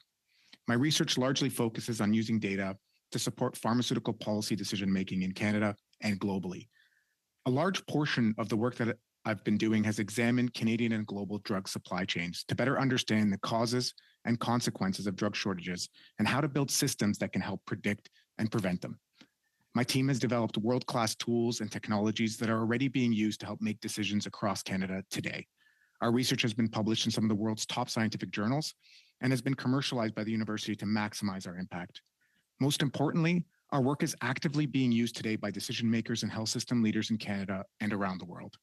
My research largely focuses on using data to support pharmaceutical policy decision-making in Canada and globally. A large portion of the work that I've been doing has examined Canadian and global drug supply chains to better understand the causes and consequences of drug shortages and how to build systems that can help predict and prevent them. My team has developed world-class tools and technologies that are already being used to help make decisions across Canada today. Our research has been published in some of the world's top scientific journals and has been commercialized by the university to maximize our impact. Most importantly, our work is actively being used today by decision makers and health system leaders in Canada and around the world.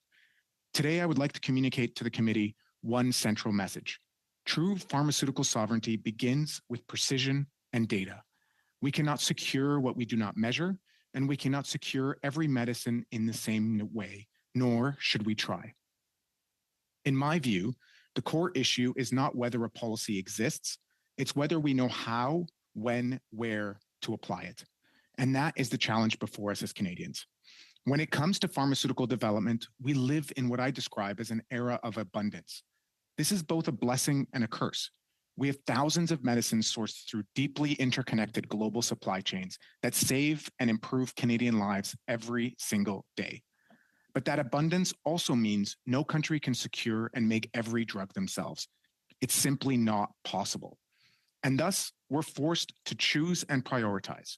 Today, I would like to communicate to the committee one central message. True pharmaceutical sovereignty begins with precision and data. We cannot secure what we do not measure, and we cannot secure every medicine in the same way, nor should we try. In my view, the core issue is not whether a policy exists, it's whether we know how, when, where to apply it. And that is the challenge before us as Canadians. When it comes to pharmaceutical development, we live in what I describe as an era of abundance. This is both a blessing and a curse. We have thousands of medicines sourced through deeply interconnected global supply chains that save and improve Canadian lives every single day. But that abundance also means no country can secure and make every drug themselves. It's simply not possible. And thus, we're forced to choose and prioritize.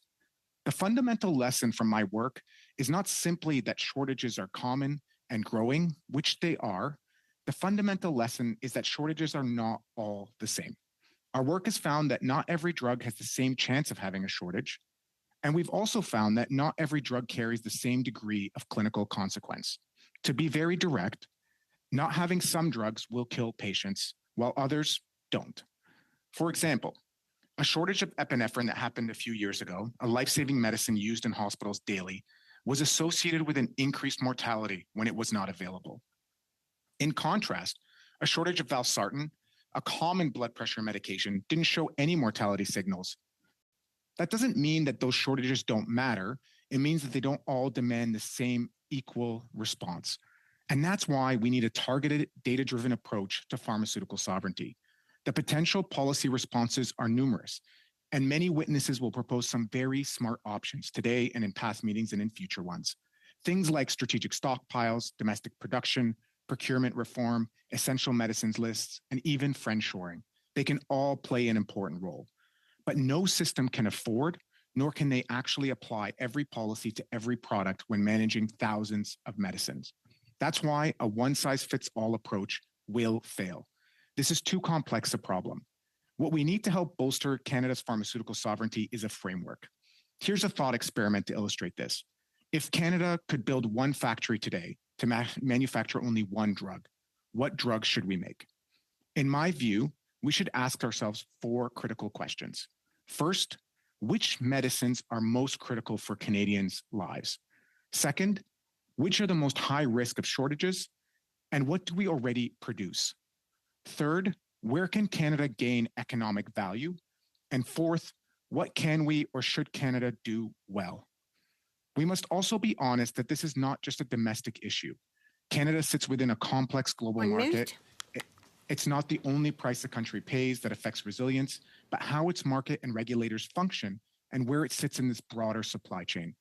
The fundamental lesson from my work is not simply that shortages are common and growing, which they are. The fundamental lesson is that shortages are not all the same. Our work has found that not every drug has the same chance of having a shortage. And we've also found that not every drug carries the same degree of clinical consequence. To be very direct, not having some drugs will kill patients, while others don't. For example, a shortage of epinephrine that happened a few years ago, a life-saving medicine used in hospitals daily, was associated with an increased mortality when it was not available. In contrast, a shortage of valsartan, a common blood pressure medication, didn't show any mortality signals. That doesn't mean that those shortages don't matter. It means that they don't all demand the same equal response. And that's why we need a targeted, data-driven approach to pharmaceutical sovereignty. The potential policy responses are numerous, and many witnesses will propose some very smart options today and in past meetings and in future ones. Things like strategic stockpiles, domestic production, procurement reform, essential medicines lists, and even friendshoring. They can all play an important role. But no system can afford, nor can they actually apply every policy to every product when managing thousands of medicines. That's why a one-size-fits-all approach will fail. This is too complex a problem. What we need to help bolster Canada's pharmaceutical sovereignty is a framework. Here's a thought experiment to illustrate this. If Canada could build one factory today to manufacture only one drug, what drug should we make? In my view, we should ask ourselves 4 critical questions. First, which medicines are most critical for Canadians' lives? Second, which are the most high risk of shortages? And what do we already produce? Third, where can Canada gain economic value? And fourth, what can we or should Canada do well? We must also be honest that this is not just a domestic issue. Canada sits within a complex global market. It's not the only price the country pays that affects resilience, but how its market and regulators function and where it sits in this broader supply chain.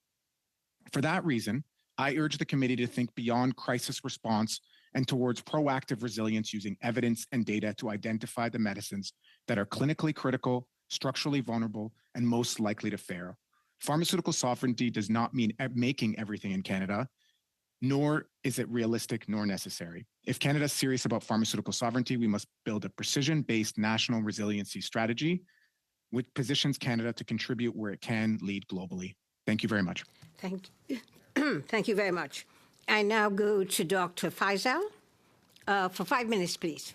For that reason, I urge the committee to think beyond crisis response and towards proactive resilience using evidence and data to identify the medicines that are clinically critical, structurally vulnerable, and most likely to fail. Pharmaceutical sovereignty does not mean making everything in Canada, nor is it realistic nor necessary. If Canada is serious about pharmaceutical sovereignty, we must build a precision-based national resiliency strategy which positions Canada to contribute where it can lead globally. Thank you very much. Thank you very much. I now go to Dr. Faisal for 5 minutes, please.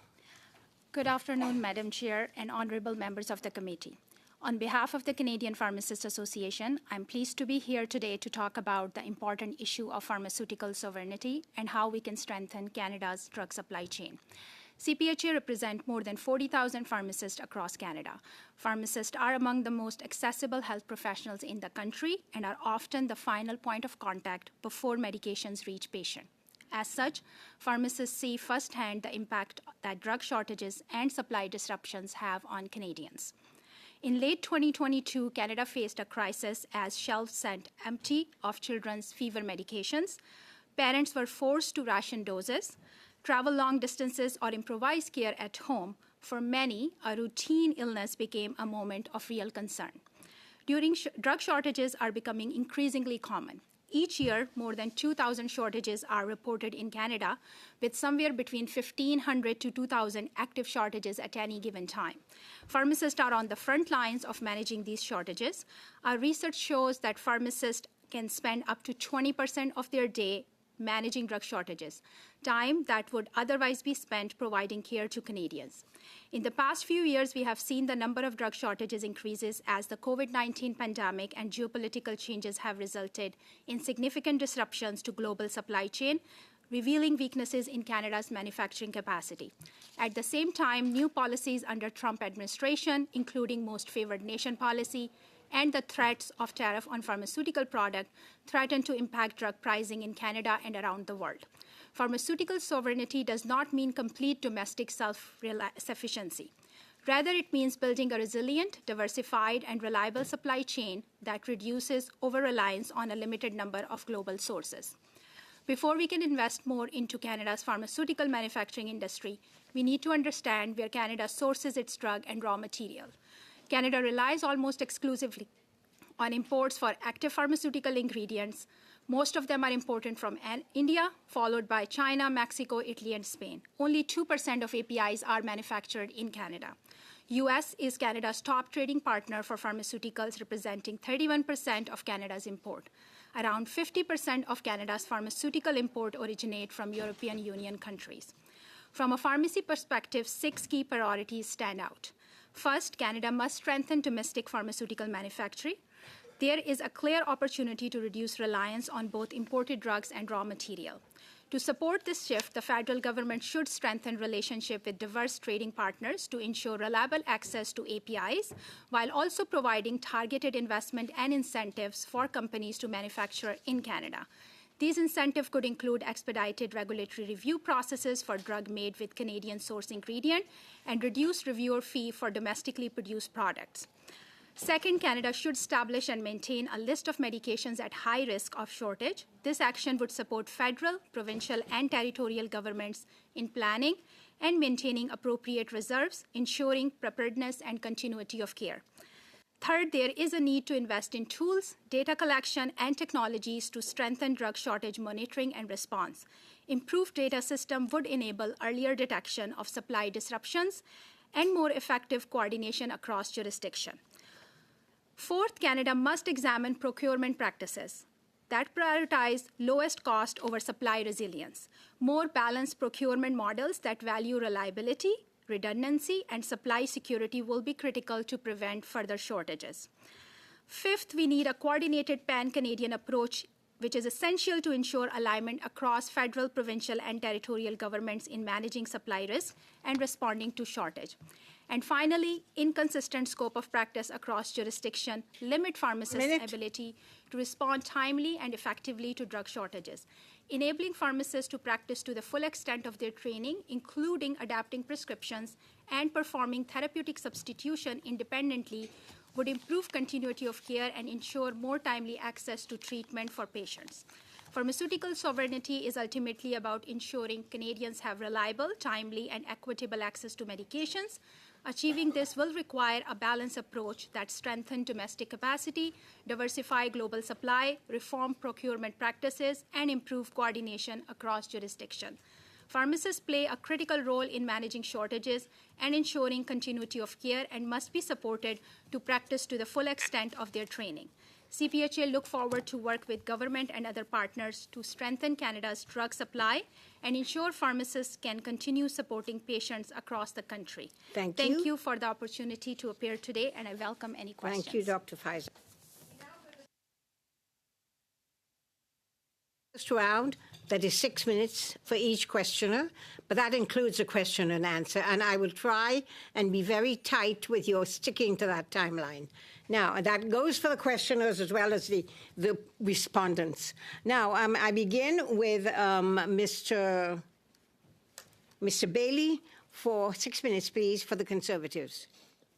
Good afternoon, Madam Chair and honorable members of the committee. On behalf of the Canadian Pharmacists Association, I'm pleased to be here today to talk about the important issue of pharmaceutical sovereignty and how we can strengthen Canada's drug supply chain. CPHA represents more than 40,000 pharmacists across Canada. Pharmacists are among the most accessible health professionals in the country and are often the final point of contact before medications reach patients. As such, pharmacists see firsthand the impact that drug shortages and supply disruptions have on Canadians. In late 2022, Canada faced a crisis as shelves sat empty of children's fever medications. Parents were forced to ration doses, travel long distances, or improvise care at home. For many, a routine illness became a moment of real concern. Drug shortages are becoming increasingly common. Each year, more than 2,000 shortages are reported in Canada, with somewhere between 1,500 to 2,000 active shortages at any given time. Pharmacists are on the front lines of managing these shortages. Our research shows that pharmacists can spend up to 20% of their day managing drug shortages, time that would otherwise be spent providing care to Canadians. In the past few years, we have seen the number of drug shortages increases as the COVID-19 pandemic and geopolitical changes have resulted in significant disruptions to global supply chain, revealing weaknesses in Canada's manufacturing capacity. At the same time, new policies under Trump administration, including most favored nation policy, and the threats of tariff on pharmaceutical products threaten to impact drug pricing in Canada and around the world. Pharmaceutical sovereignty does not mean complete domestic self-sufficiency. Rather, it means building a resilient, diversified, and reliable supply chain that reduces over-reliance on a limited number of global sources. Before we can invest more into Canada's pharmaceutical manufacturing industry, we need to understand where Canada sources its drug and raw material. Canada relies almost exclusively on imports for active pharmaceutical ingredients. Most of them are imported from India, followed by China, Mexico, Italy, and Spain. Only 2% of APIs are manufactured in Canada. U.S. is Canada's top trading partner for pharmaceuticals, representing 31% of Canada's import. Around 50% of Canada's pharmaceutical import originate from European Union countries. From a pharmacy perspective, 6 key priorities stand out. First, Canada must strengthen domestic pharmaceutical manufacturing. There is a clear opportunity to reduce reliance on both imported drugs and raw material. To support this shift, the federal government should strengthen relationship with diverse trading partners to ensure reliable access to APIs, while also providing targeted investment and incentives for companies to manufacture in Canada. These incentives could include expedited regulatory review processes for drug made with Canadian source ingredient and reduced reviewer fee for domestically produced products. Second, Canada should establish and maintain a list of medications at high risk of shortage. This action would support federal, provincial, and territorial governments in planning and maintaining appropriate reserves, ensuring preparedness and continuity of care. Third, there is a need to invest in tools, data collection, and technologies to strengthen drug shortage monitoring and response. Improved data system would enable earlier detection of supply disruptions and more effective coordination across jurisdiction. Fourth, Canada must examine procurement practices that prioritize lowest cost over supply resilience. More balanced procurement models that value reliability, redundancy, and supply security will be critical to prevent further shortages. Fifth, we need a coordinated pan-Canadian approach, which is essential to ensure alignment across federal, provincial, and territorial governments in managing supply risk and responding to shortage. And finally, inconsistent scope of practice across jurisdiction limit pharmacists' ability to respond timely and effectively to drug shortages. Enabling pharmacists to practice to the full extent of their training, including adapting prescriptions and performing therapeutic substitution independently, would improve continuity of care and ensure more timely access to treatment for patients. Pharmaceutical sovereignty is ultimately about ensuring Canadians have reliable, timely, and equitable access to medications. Achieving this will require a balanced approach that strengthens domestic capacity, diversify global supply, reform procurement practices, and improve coordination across jurisdictions. Pharmacists play a critical role in managing shortages and ensuring continuity of care and must be supported to practice to the full extent of their training. CPHA look forward to work with government and other partners to strengthen Canada's drug supply and ensure pharmacists can continue supporting patients across the country. Thank you for the opportunity to appear today, and I welcome any questions. Thank you, Dr. Pfizer. First round, that is 6 minutes for each questioner, but that includes a question and answer, and I will try and be very tight with your sticking to that timeline. Now, that goes for the questioners as well as the respondents. Now, I begin with Mr. Bailey for 6 minutes, please, for the Conservatives.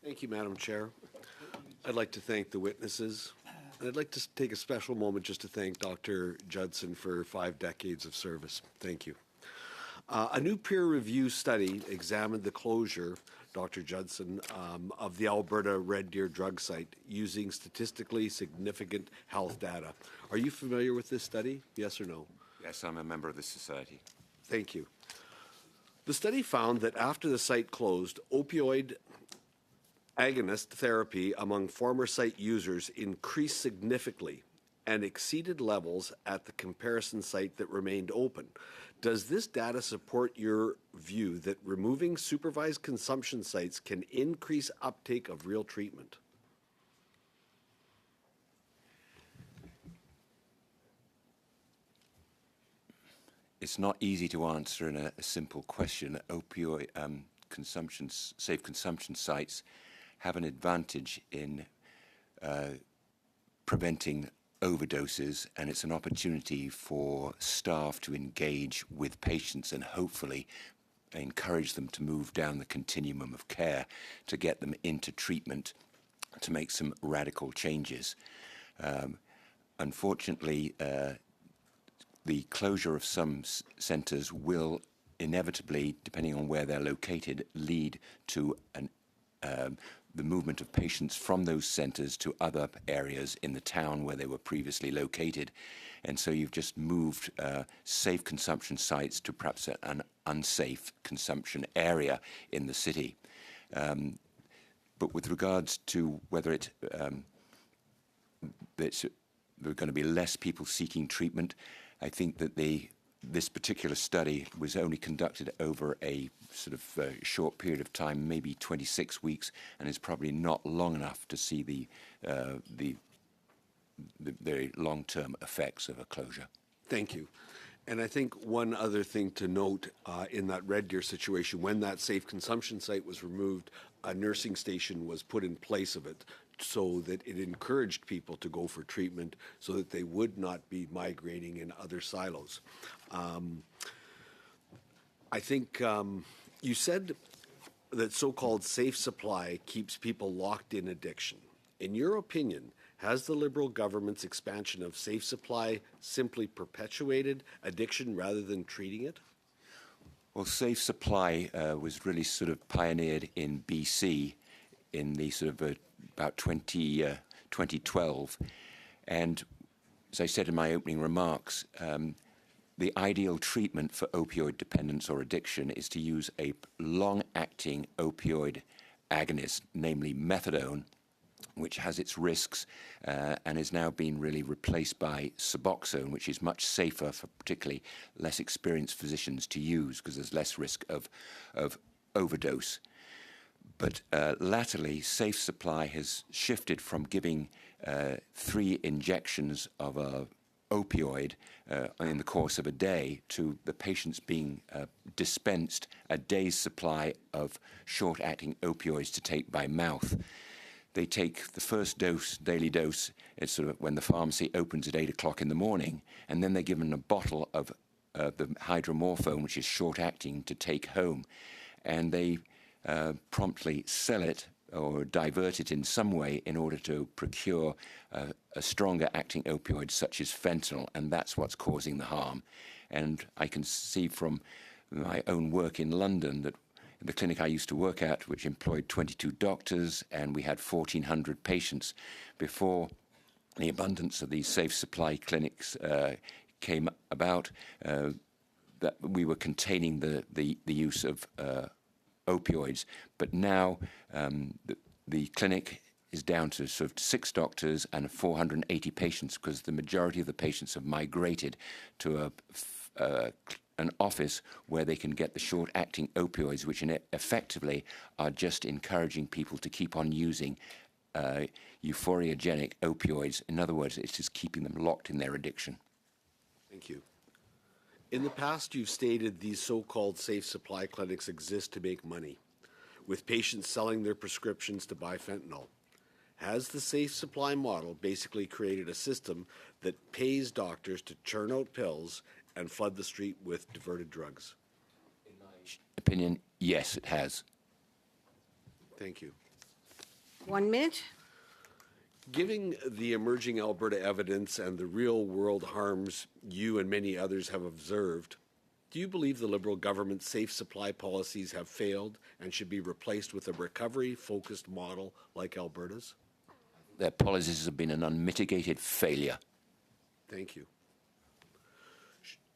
Thank you, Madam Chair. I'd like to thank the witnesses. I'd like to take a special moment just to thank Dr. Judson for 5 decades of service. Thank you. A new peer review study examined the closure, Dr. Judson, of the Alberta Red Deer drug site using statistically significant health data. Are you familiar with this study? Yes or no? Yes, I'm a member of the society. Thank you. The study found that after the site closed, opioid agonist therapy among former site users increased significantly and exceeded levels at the comparison site that remained open. Does this data support your view that removing supervised consumption sites can increase uptake of real treatment? It's not easy to answer in a simple question. Opioid safe consumption sites have an advantage in preventing overdoses, and it's an opportunity for staff to engage with patients and hopefully encourage them to move down the continuum of care to get them into treatment to make some radical changes. Unfortunately, the closure of some centres will inevitably, depending on where they're located, lead to the movement of patients from those centres to other areas in the town where they were previously located. And so you've just moved safe consumption sites to perhaps an unsafe consumption area in the city. But with regards to whether there are going to be less people seeking treatment, I think that this particular study was only conducted over a sort of short period of time, maybe 26 weeks, and is probably not long enough to see the very long-term effects of a closure. Thank you. And I think one other thing to note in that Red Deer situation, when that safe consumption site was removed, a nursing station was put in place of it so that it encouraged people to go for treatment so that they would not be migrating in other silos. I think you said that so-called safe supply keeps people locked in addiction. In your opinion, has the Liberal government's expansion of safe supply simply perpetuated addiction rather than treating it? Well, safe supply was really sort of pioneered in BC in the sort of about 2012. And as I said in my opening remarks, the ideal treatment for opioid dependence or addiction is to use a long-acting opioid agonist, namely methadone, which has its risks and is now being really replaced by Suboxone, which is much safer for particularly less experienced physicians to use because there's less risk of overdose. But latterly, Safe Supply has shifted from giving 3 injections of a opioid in the course of a day to the patients being dispensed a day's supply of short-acting opioids to take by mouth. They take the first dose, daily dose, it's sort of when the pharmacy opens at 8 o'clock in the morning, and then they're given a bottle of the hydromorphone, which is short-acting, to take home. And they promptly sell it or divert it in some way in order to procure a stronger acting opioid such as fentanyl, and that's what's causing the harm. And I can see from my own work in London that the clinic I used to work at, which employed 22 doctors, and we had 1,400 patients before the abundance of these safe supply clinics came about, that we were containing the use of opioids. But now the clinic is down to sort of 6 doctors and 480 patients because the majority of the patients have migrated to an office where they can get the short-acting opioids, which effectively are just encouraging people to keep on using euphoriogenic opioids. In other words, it's just keeping them locked in their addiction. Thank you. In the past, you've stated these so-called safe supply clinics exist to make money, with patients selling their prescriptions to buy fentanyl. Has the safe supply model basically created a system that pays doctors to churn out pills and flood the street with diverted drugs? In my opinion, yes, it has. Thank you. 1 minute. Given the emerging Alberta evidence and the real-world harms you and many others have observed, do you believe the Liberal government's safe supply policies have failed and should be replaced with a recovery-focused model like Alberta's? Their policies have been an unmitigated failure. Thank you.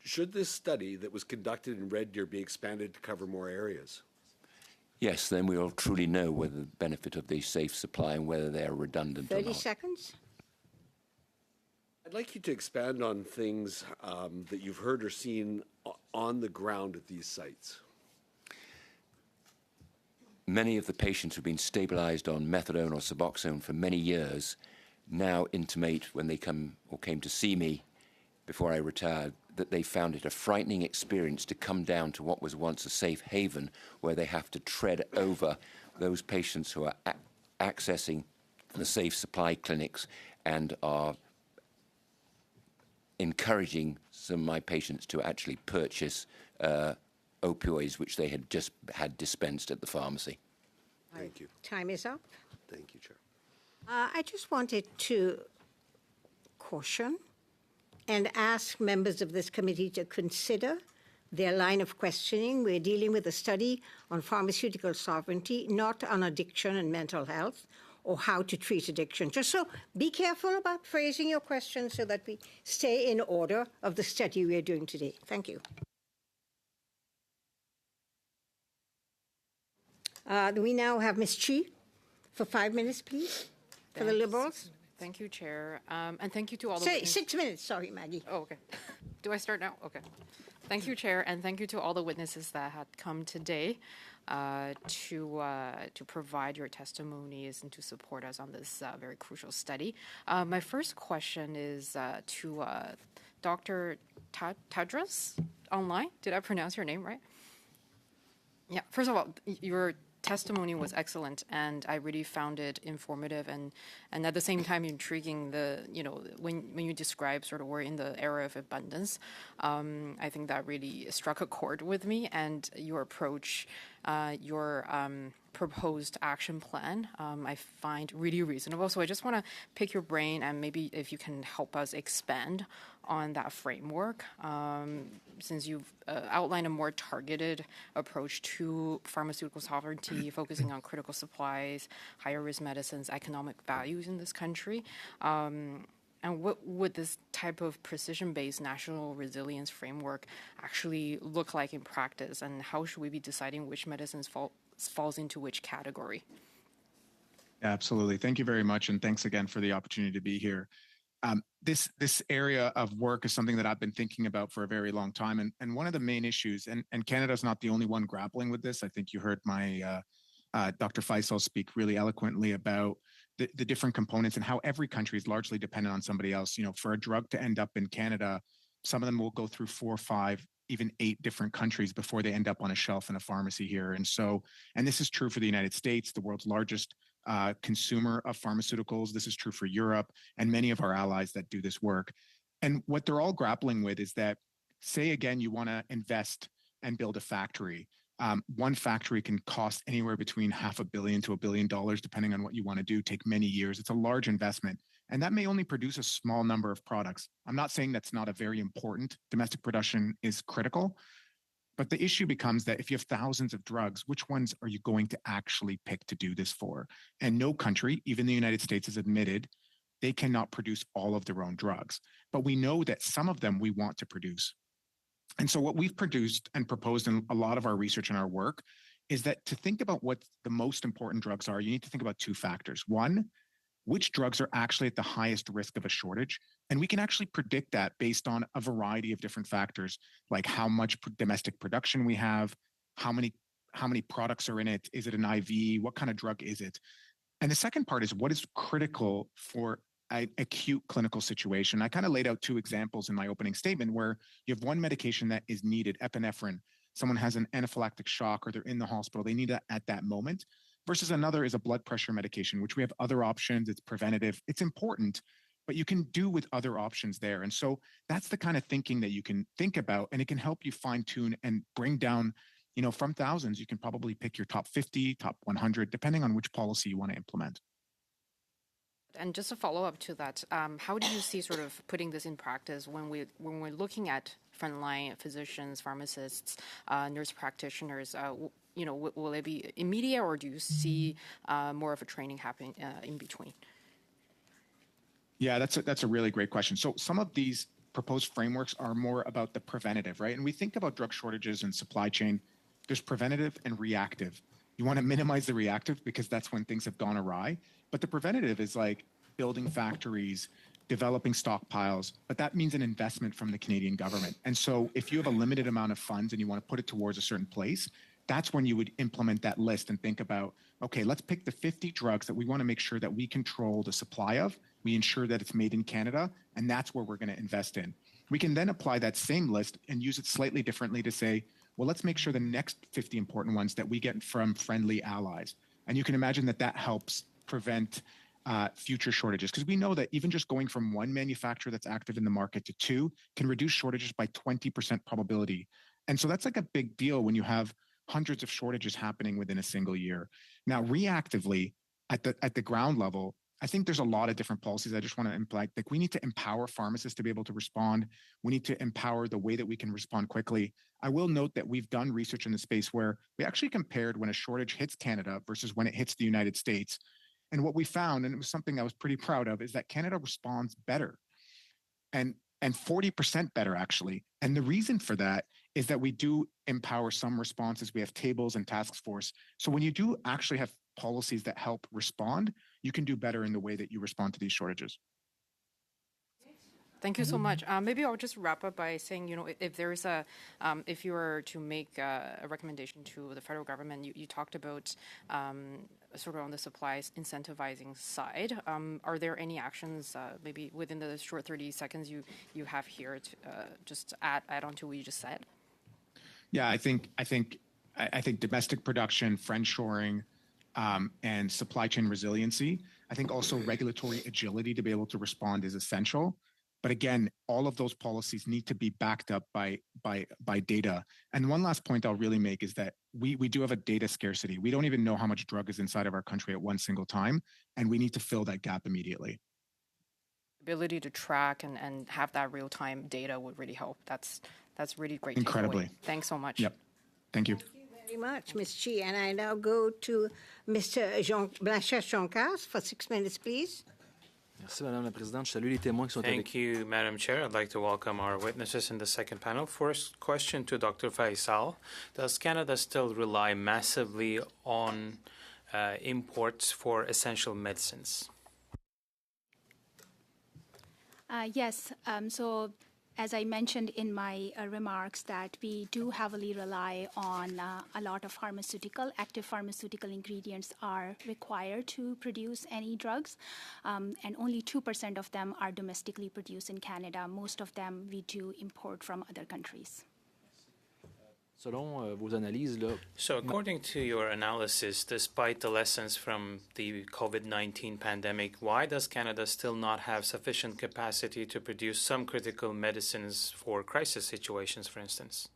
Should this study that was conducted in Red Deer be expanded to cover more areas? Yes, then we will truly know whether the benefit of the safe supply and whether they are redundant or 30 not. seconds. I'd like you to expand on things that you've heard or seen on the ground at these sites. Many of the patients who've been stabilized on methadone or Suboxone for many years now intimate when they came to see me before I retired that they found it a frightening experience to come down to what was once a safe haven where they have to tread over those patients who are accessing the safe supply clinics and are encouraging some of my patients to actually purchase opioids which they had just had dispensed at the pharmacy. Thank you. Time is up. Thank you, Chair. I just wanted to caution and ask members of this committee to consider their line of questioning. We're dealing with a study on pharmaceutical sovereignty, not on addiction and mental health or how to treat addiction. Just so be careful about phrasing your questions so that we stay in order of the study we're doing today. Thank you. We now have Ms. Chi for 5 minutes, please, for the Liberals. Thank you, Chair. And thank you to all the Say witnesses. 6 minutes, sorry, Maggie. Oh, okay. Do I start now? Okay. Thank you, Chair, and thank you to all the witnesses that had come today to provide your testimonies and to support us on this very crucial study. My first question is to Dr. Tadros online. Did I pronounce your name right? Yeah. First of all, your testimony was excellent, and I really found it informative and at the same time intriguing. When you describe sort of we're in the era of abundance, I think that really struck a chord with me. And your approach, your proposed action plan, I find really reasonable. So I just want to pick your brain and maybe if you can help us expand on that framework, since you've outlined a more targeted approach to pharmaceutical sovereignty, focusing on critical supplies, higher risk medicines, economic values in this country. And what would this type of precision-based national resilience framework actually look like in practice? And how should we be deciding which medicines falls into which category? Absolutely. Thank you very much. And thanks again for the opportunity to be here. This area of work is something that I've been thinking about for a very long time. And one of the main issues, and Canada's not the only one grappling with this. I think you heard my Dr. Faisal speak really eloquently about the different components and how every country is largely dependent on somebody else. You know, for a drug to end up in Canada, some of them will go through 4, 5, even 8 different countries before they end up on a shelf in a pharmacy here. And this is true for the United States, the world's largest consumer of pharmaceuticals. This is true for Europe and many of our allies that do this work. And what they're all grappling with is that, say again, you want to invest and build a factory. One factory can cost anywhere between $500 million to $1 billion, depending on what you want to do, take many years. It's a large investment. And that may only produce a small number of products. I'm not saying that's not a very important. Domestic production is critical. But the issue becomes that if you have thousands of drugs, which ones are you going to actually pick to do this for? And no country, even the United States, has admitted they cannot produce all of their own drugs. But we know that some of them we want to produce. And so what we've produced and proposed in a lot of our research and our work is that to think about what the most important drugs are, you need to think about 2 factors. One, which drugs are actually at the highest risk of a shortage. And we can actually predict that based on a variety of different factors, like how much domestic production we have, how many products are in it, is it an IV, what kind of drug is it? And the second part is what is critical for an acute clinical situation. I kind of laid out 2 examples in my opening statement where you have one medication that is needed, epinephrine. Someone has an anaphylactic shock or they're in the hospital, they need it at that moment. Versus another is a blood pressure medication, which we have other options. It's preventative. It's important, but you can do with other options there. And so that's the kind of thinking that you can think about, and it can help you fine tune and bring down, you know, from thousands, you can probably pick your top 50, top 100, depending on which policy you want to implement. And just a follow up to that, how do you see sort of putting this in practice when we're looking at frontline physicians, pharmacists, nurse practitioners? You know, will it be immediate, or do you see more of a training happening in between? Yeah, that's a really great question. So some of these proposed frameworks are more about the preventative, right? And we think about drug shortages and supply chain. There's preventative and reactive. You want to minimize the reactive because that's when things have gone awry. But the preventative is like building factories, developing stockpiles, but that means an investment from the Canadian government. And so if you have a limited amount of funds and you want to put it towards a certain place, that's when you would implement that list and think about, okay, let's pick the 50 drugs that we want to make sure that we control the supply of. We ensure that it's made in Canada, and that's where we're going to invest in. We can then apply that same list and use it slightly differently to say, well, let's make sure the next 50 important ones that we get from friendly allies. And you can imagine that that helps prevent future shortages, because we know that even just going from one manufacturer that's active in the market to 2 can reduce shortages by 20% probability. And so that's like a big deal when you have hundreds of shortages happening within a single year. Now, reactively, at the ground level, I think there's a lot of different policies I just want to implement. Like we need to empower pharmacists to be able to respond. We need to empower the way that we can respond quickly. I will note that we've done research in the space where we actually compared when a shortage hits Canada versus when it hits the United States. And what we found, and it was something I was pretty proud of, is that Canada responds better. And 40% better, actually. And the reason for that is that we do empower some responses. We have tables and task force. So when you do actually have policies that help respond, you can do better in the way that you respond to these shortages. Thank you so much. Maybe I'll just wrap up by saying, you know, if there's if you were to make a recommendation to the federal government, you talked about sort of on the supplies incentivizing side. Are there any actions, maybe within the short 30 seconds you have here, to just add on to what you just said? Yeah, I think domestic production, friendshoring, and supply chain resiliency. I think also regulatory agility to be able to respond is essential. But again, all of those policies need to be backed up by data. And one last point I'll really make is that we do have a data scarcity. We don't even know how much drug is inside of our country at one single time, and we need to fill that gap immediately. Ability to track and have that real-time data would really help. That's really great. Incredibly. Takeaway. Thanks so much. Yep. Thank you. Thank you very much, Ms. Chi. And I now go to Mr. Blanchard-Joncas for 6 minutes, please. Merci, Madame la Présidente. Je salue les témoins qui sont avec. Thank you, Madam Chair. I'd like to welcome our witnesses in the second panel. First question to Dr. Faisal. Does Canada still rely massively on imports for essential medicines? Yes. So as I mentioned in my remarks, that we do heavily rely on a lot of active pharmaceutical ingredients are required to produce any drugs, and only 2% of them are domestically produced in Canada. Most of them we do import from other countries. Selon vos analyses, là, So according to your analysis, despite the lessons from the COVID-19 pandemic, why does Canada still not have sufficient capacity to produce some critical medicines for crisis situations, for instance?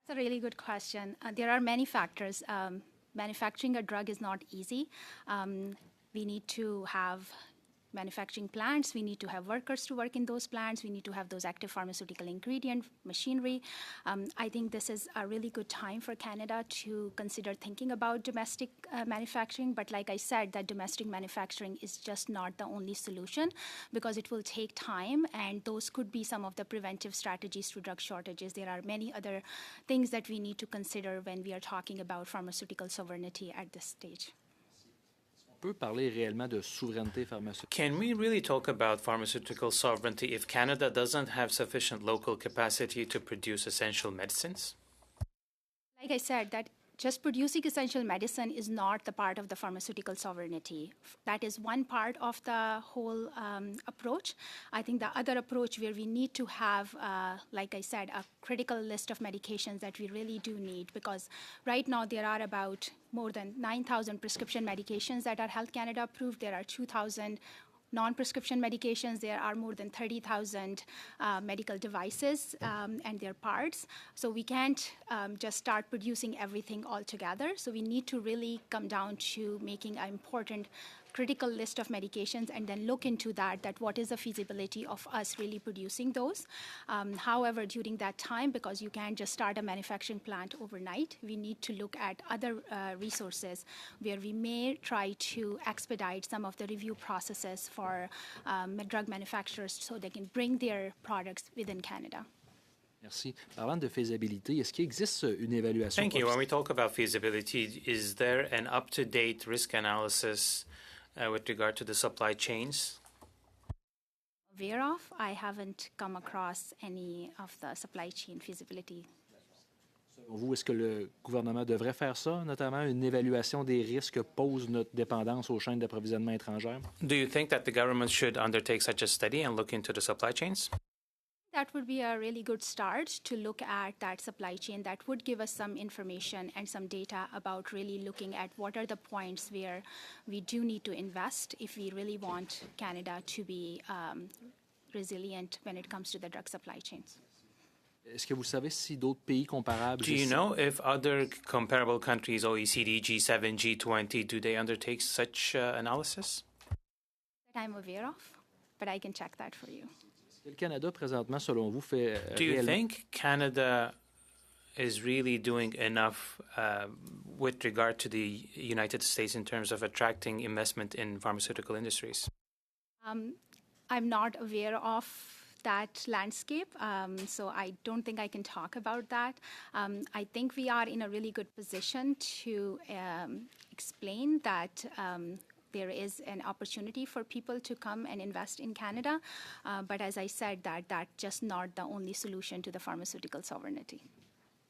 That's a really good question. There are many factors. Manufacturing a drug is not easy. We need to have manufacturing plants. We need to have workers to work in those plants. We need to have those active pharmaceutical ingredient machinery. I think this is a really good time for Canada to consider thinking about domestic manufacturing. But like I said, that domestic manufacturing is just not the only solution, because it will take time, and those could be some of the preventive strategies to drug shortages. There are many other things that we need to consider when we are talking about pharmaceutical sovereignty at this stage. peut parler réellement de souveraineté pharmaceutique. Can we really talk about pharmaceutical sovereignty if Canada doesn't have sufficient local capacity to produce essential medicines? Like I said, that just producing essential medicine is not the part of the pharmaceutical sovereignty. That is one part of the whole approach. I think the other approach where we need to have, like I said, a critical list of medications that we really do need, because right now there are about more than 9,000 prescription medications that are Health Canada approved. There are 2,000 non-prescription medications. There are more than 30,000 medical devices and their parts. So we can't just start producing everything all together. So we need to really come down to making an important critical list of medications and then look into that what is the feasibility of us really producing those. However, during that time, because you can't just start a manufacturing plant overnight, we need to look at other resources where we may try to expedite some of the review processes for drug manufacturers so they can bring their products within Canada. Merci. Parlant de faisabilité, est-ce qu'il existe une évaluation? Thank you. When we talk about feasibility, is there an up-to-date risk analysis with regard to the supply chains? Aware of, I haven't come across any of the supply chain feasibility. Selon vous, est-ce que le gouvernement devrait faire ça, notamment une évaluation des risques que pose notre dépendance aux chaînes d'approvisionnement étrangères? Do you think that the government should undertake such a study and look into the supply chains? That would be a really good start to look at that supply chain. That would give us some information and some data about really looking at what are the points where we do need to invest if we really want Canada to be resilient when it comes to the drug supply chains. Est-ce que vous savez si d'autres pays comparables... Do you know if other comparable countries, OECD, G7, G20, do they undertake such analysis? That I'm aware of, but I can check that for you. Le Canada, présentement, selon vous, fait Do you think Canada is really doing enough with regard to the United States in terms of attracting investment in pharmaceutical industries? I'm not aware of that landscape, so I don't think I can talk about that. I think we are in a really good position to explain that there is an opportunity for people to come and invest in Canada. But as I said, that's just not the only solution to the pharmaceutical sovereignty.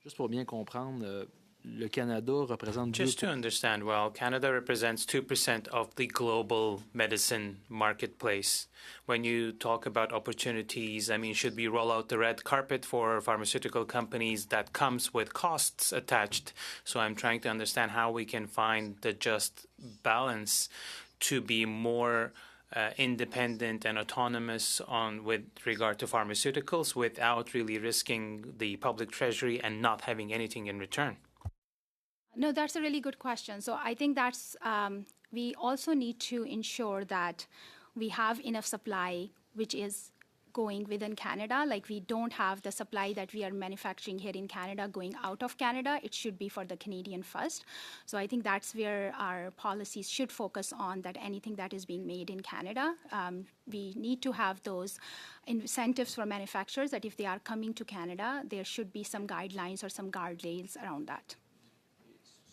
Juste pour bien comprendre, le Canada représente... Just to understand well, Canada represents 2% of the global medicine marketplace. When you talk about opportunities, I mean, should we roll out the red carpet for pharmaceutical companies? That comes with costs attached. So I'm trying to understand how we can find the just balance to be more independent and autonomous with regard to pharmaceuticals without really risking the public treasury and not having anything in return? No, that's a really good question. So I think that's, we also need to ensure that we have enough supply, which is going within Canada. Like, we don't have the supply that we are manufacturing here in Canada going out of Canada. It should be for the Canadian first. So I think that's where our policies should focus on, that anything that is being made in Canada, we need to have those incentives for manufacturers that if they are coming to Canada, there should be some guidelines or some guardrails around that.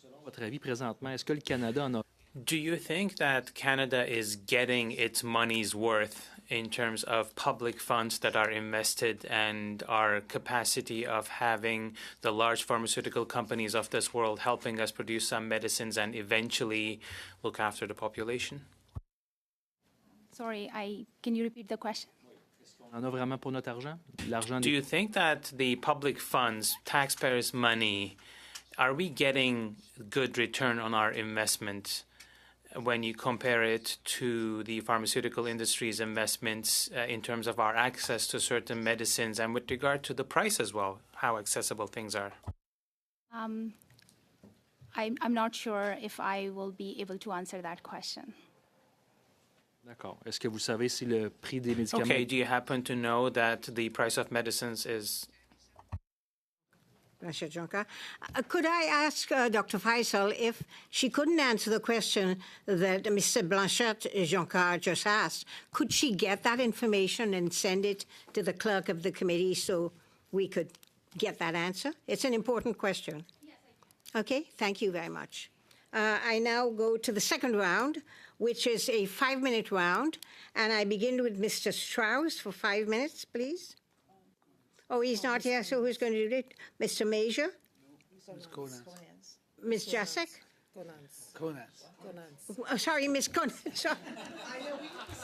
Selon votre avis présentement, est-ce que le Canada en a... Do you think that Canada is getting its money's worth in terms of public funds that are invested and our capacity of having the large pharmaceutical companies of this world helping us produce some medicines and eventually look after the population? Sorry, can you repeat the question? On a vraiment pour notre argent? L'argent Do you think that the public funds, taxpayers' money, are we getting good return on our investment when you compare it to the pharmaceutical industry's investments in terms of our access to certain medicines and with regard to the price as well, how accessible things are? I'm not sure if I will be able to answer that question. D'accord. Est-ce que vous savez si le prix des médicaments... Okay, do you happen to know that the price of medicines is... Could I ask Dr. Faisal if she couldn't answer the question that Mr. Blanchette-Joncar just asked, could she get that information and send it to the clerk of the committee so we could get that answer? It's an important question. Yes, I can. Okay, thank you very much. I now go to the second round, which is a 5-minute round, and I begin with Mr. Strauss for 5 minutes, please. Oh, he's not here, so who's going to do it? Mr. Major? Ms. Jasek? Oh, sorry, Ms. Conans.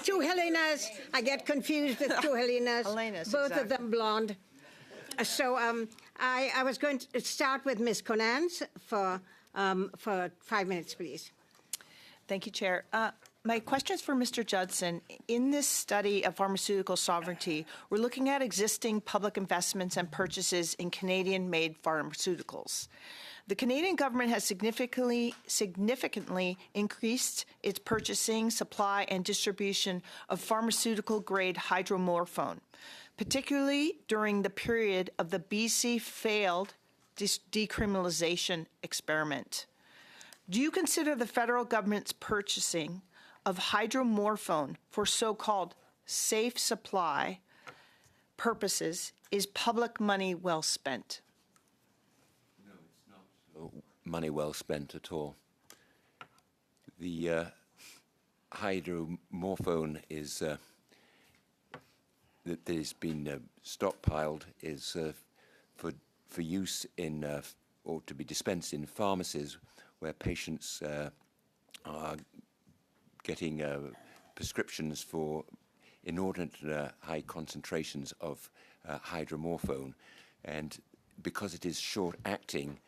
Two Helenas. I get confused with two Helenas. Helenas, both exactly. of them blonde. So I was going to start with Ms. Conans for 5 minutes, please. Thank you, Chair. My question is for Mr. Judson. In this study of pharmaceutical sovereignty, we're looking at existing public investments and purchases in Canadian-made pharmaceuticals. The Canadian government has significantly increased its purchasing, supply, and distribution of pharmaceutical-grade hydromorphone, particularly during the period of the BC failed decriminalization experiment. Do you consider the federal government's purchasing of hydromorphone for so-called safe supply purposes is public money well spent? No, it's not money well spent at all. The hydromorphone is that has been stockpiled is for use in or to be dispensed in pharmacies where patients are getting prescriptions for inordinate high concentrations of hydromorphone, and because it is short-acting,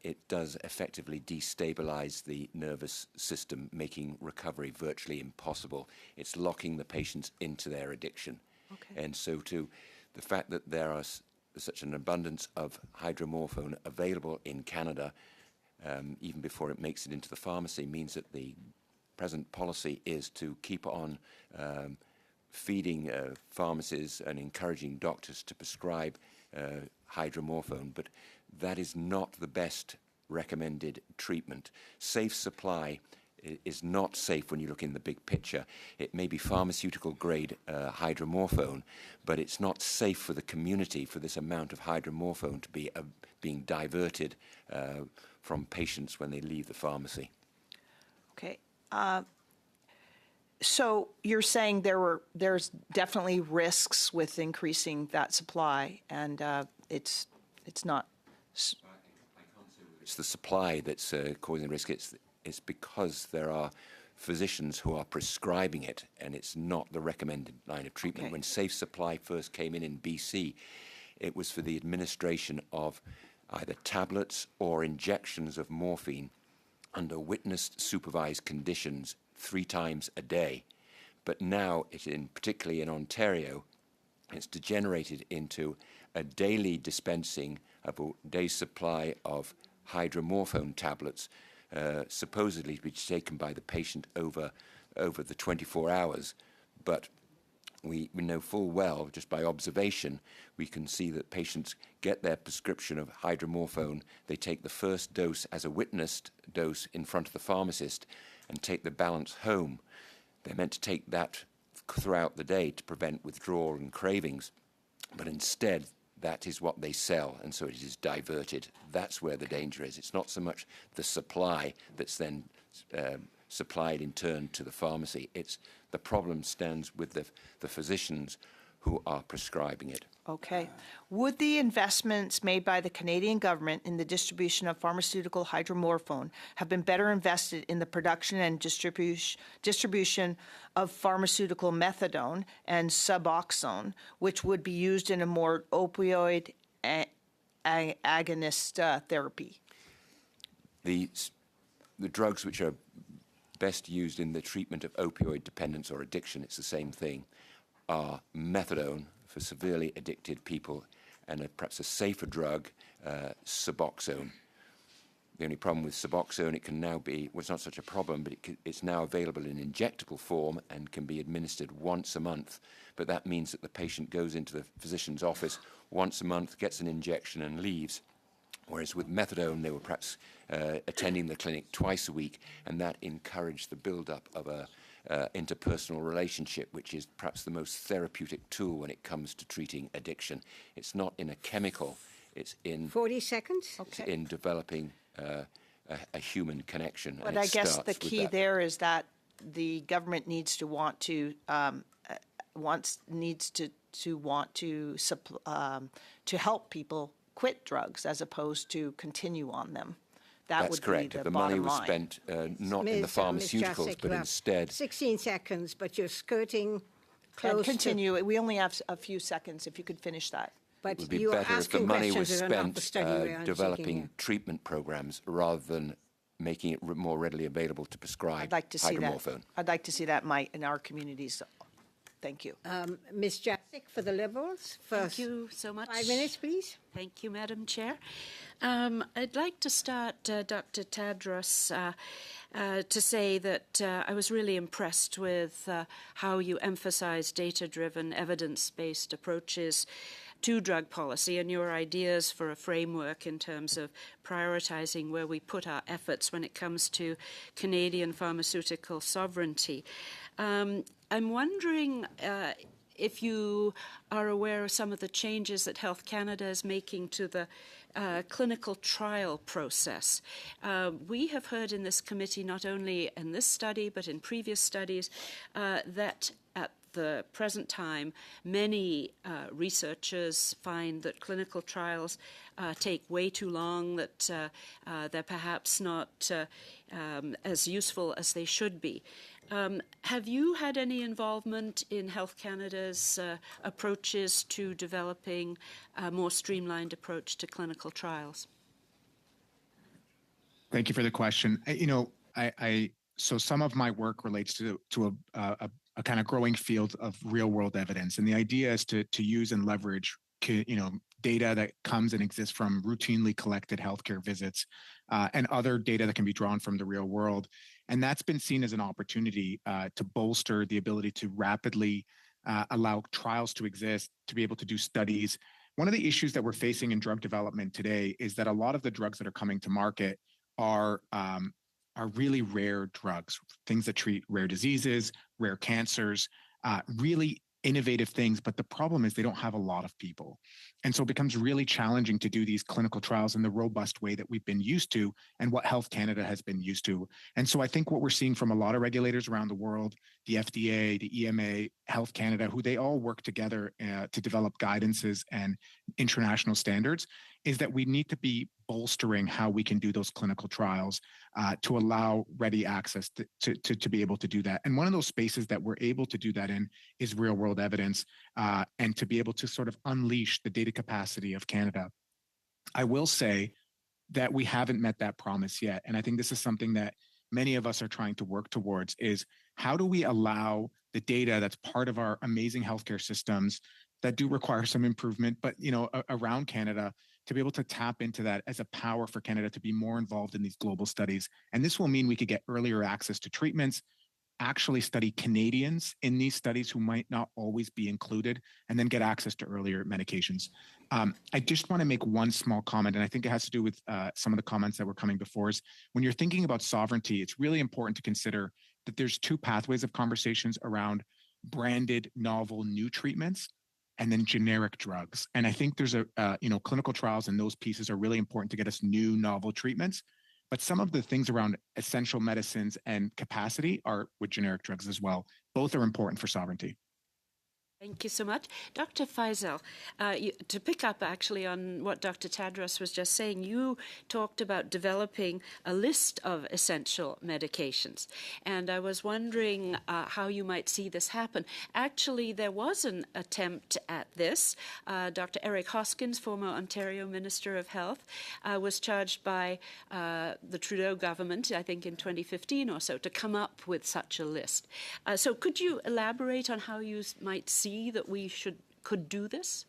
it does effectively destabilize the nervous system, making recovery virtually impossible. It's locking the patients into their addiction. Okay. And so the fact that there are such an abundance of hydromorphone available in Canada, even before it makes it into the pharmacy, means that the present policy is to keep on feeding pharmacies and encouraging doctors to prescribe hydromorphone, but that is not the best recommended treatment. Safe supply is not safe when you look in the big picture. It may be pharmaceutical grade hydromorphone, but it's not safe for the community for this amount of hydromorphone to be being diverted from patients when they leave the pharmacy. Okay. So you're saying there's definitely risks with increasing that supply, and it's not. I can't say it's the supply that's causing the risk. It's because there are physicians who are prescribing it, and it's not the recommended line of treatment. Okay. When Safe Supply first came in BC, it was for the administration of either tablets or injections of morphine under witnessed supervised conditions 3 times a day. but now, particularly in Ontario, it's degenerated into a daily dispensing of a day's supply of hydromorphone tablets, supposedly to be taken by the patient over the 24 hours. But we know full well, just by observation, we can see that patients get their prescription of hydromorphone. They take the first dose as a witnessed dose in front of the pharmacist and take the balance home. They're meant to take that throughout the day to prevent withdrawal and cravings, but instead that is what they sell, and so it is diverted. That's where the danger is. It's not so much the supply that's then supplied in turn to the pharmacy. It's the problem stands with the physicians who are prescribing it. Okay. Would the investments made by the Canadian government in the distribution of pharmaceutical hydromorphone have been better invested in the production and distribution of pharmaceutical methadone and Suboxone, which would be used in a more opioid agonist therapy? The drugs which are best used in the treatment of opioid dependence or addiction, it's the same thing, are methadone for severely addicted people and perhaps a safer drug, Suboxone. The only problem with Suboxone, it can now be, well, it's not such a problem, but it's now available in injectable form and can be administered once a month. But that means that the patient goes into the physician's office once a month, gets an injection and leaves. Whereas with methadone, they were perhaps attending the clinic twice a week, and that encouraged the build-up of a interpersonal relationship, which is perhaps the most therapeutic tool when it comes to treating addiction. It's not in a chemical, it's in 40 seconds. It's in developing a human connection. But I guess the key there is that the government needs to want to help people quit drugs as opposed to continue on them. That's correct. If the money was spent not in the pharmaceuticals, but instead. 16 seconds, but you're skirting close. And continue. We only have a few seconds. If you could finish that. But It would be you are better if the asking money was questions that are not the spent study we are developing seeking treatment programs rather than making it more readily available to prescribe I'd like to see that. hydromorphone. I'd like to see that in our communities. Thank you. Ms. Jacek for the Liberals. First. Thank you so much. 5 minutes, please. Thank you, Madam Chair. I'd like to start, Dr. Tadros, to say that I was really impressed with how you emphasize data-driven, evidence-based approaches to drug policy and your ideas for a framework in terms of prioritizing where we put our efforts when it comes to Canadian pharmaceutical sovereignty. I'm wondering if you are aware of some of the changes that Health Canada is making to the clinical trial process. We have heard in this committee, not only in this study, but in previous studies, that at the present time, many researchers find that clinical trials take way too long, that they're perhaps not as useful as they should be. Have you had any involvement in Health Canada's approaches to developing a more streamlined approach to clinical trials? Thank you for the question. So some of my work relates to a kind of growing field of real world evidence, and the idea is to use and leverage data that comes and exists from routinely collected healthcare visits and other data that can be drawn from the real world. And that's been seen as an opportunity to bolster the ability to rapidly allow trials to exist, to be able to do studies. One of the issues that we're facing in drug development today is that a lot of the drugs that are coming to market are really rare drugs, things that treat rare diseases, rare cancers, really innovative things. But the problem is they don't have a lot of people. And so it becomes really challenging to do these clinical trials in the robust way that we've been used to and what Health Canada has been used to. And so I think what we're seeing from a lot of regulators around the world, the FDA, the EMA, Health Canada, who they all work together to develop guidances and international standards, is that we need to be bolstering how we can do those clinical trials to allow ready access to be able to do that. And one of those spaces that we're able to do that in is real world evidence and to be able to sort of unleash the data capacity of Canada. I will say that we haven't met that promise yet. And I think this is something that many of us are trying to work towards is how do we allow the data that's part of our amazing healthcare systems that do require some improvement, but around Canada, to be able to tap into that as a power for Canada to be more involved in these global studies. And this will mean we could get earlier access to treatments, actually study Canadians in these studies who might not always be included, and then get access to earlier medications. I just want to make one small comment, and I think it has to do with some of the comments that were coming before. Is when you're thinking about sovereignty, it's really important to consider that there's two pathways of conversations around branded, novel, new treatments, and then generic drugs. And I think there's clinical trials and those pieces are really important to get us new, novel treatments. But some of the things around essential medicines and capacity are with generic drugs as well. Both are important for sovereignty. Thank you so much. Dr. Faisal, to pick up actually on what Dr. Tadros was just saying, you talked about developing a list of essential medications. And I was wondering how you might see this happen. Actually, there was an attempt at this. Dr. Eric Hoskins, former Ontario Minister of Health, was charged by the Trudeau government, I think in 2015 or so, to come up with such a list. So could you elaborate on how you might see that we could do this?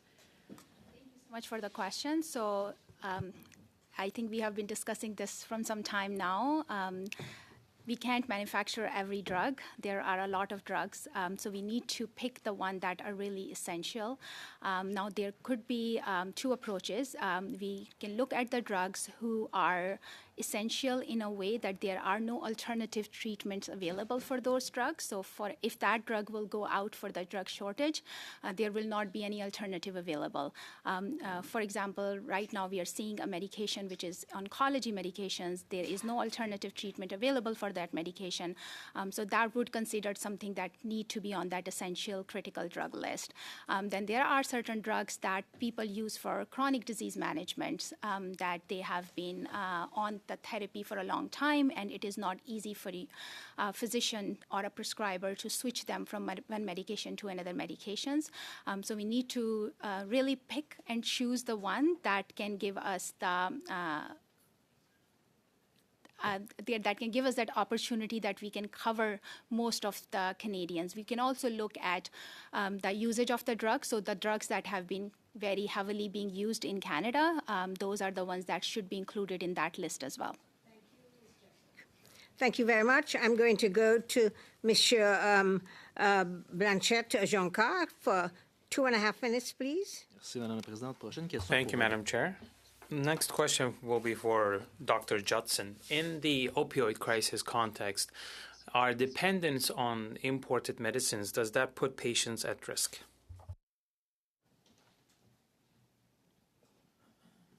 Thank you so much for the question. So I think we have been discussing this from some time now. We can't manufacture every drug. There are a lot of drugs, so we need to pick the one that are really essential. Now, there could be two approaches. We can look at the drugs who are essential in a way that there are no alternative treatments available for those drugs. So if that drug will go out for the drug shortage, there will not be any alternative available. For example, right now we are seeing a medication which is oncology medications. There is no alternative treatment available for that medication. So that would consider something that need to be on that essential critical drug list. Then there are certain drugs that people use for chronic disease management that they have been on the therapy for a long time, and it is not easy for a physician or a prescriber to switch them from one medication to another medications. So we need to really pick and choose the one that can give us that can give us that opportunity that we can cover most of the Canadians. We can also look at the usage of the drugs. So the drugs that have been very heavily being used in Canada, those are the ones that should be included in that list as well. Thank you very much. I'm going to go to Monsieur Blanchette-Joncard for 2.5 minutes, please. Merci, Madame la Présidente. Prochaine question. Thank you, Madam Chair. Next question will be for Dr. Judson. In the opioid crisis context, our dependence on imported medicines, does that put patients at risk?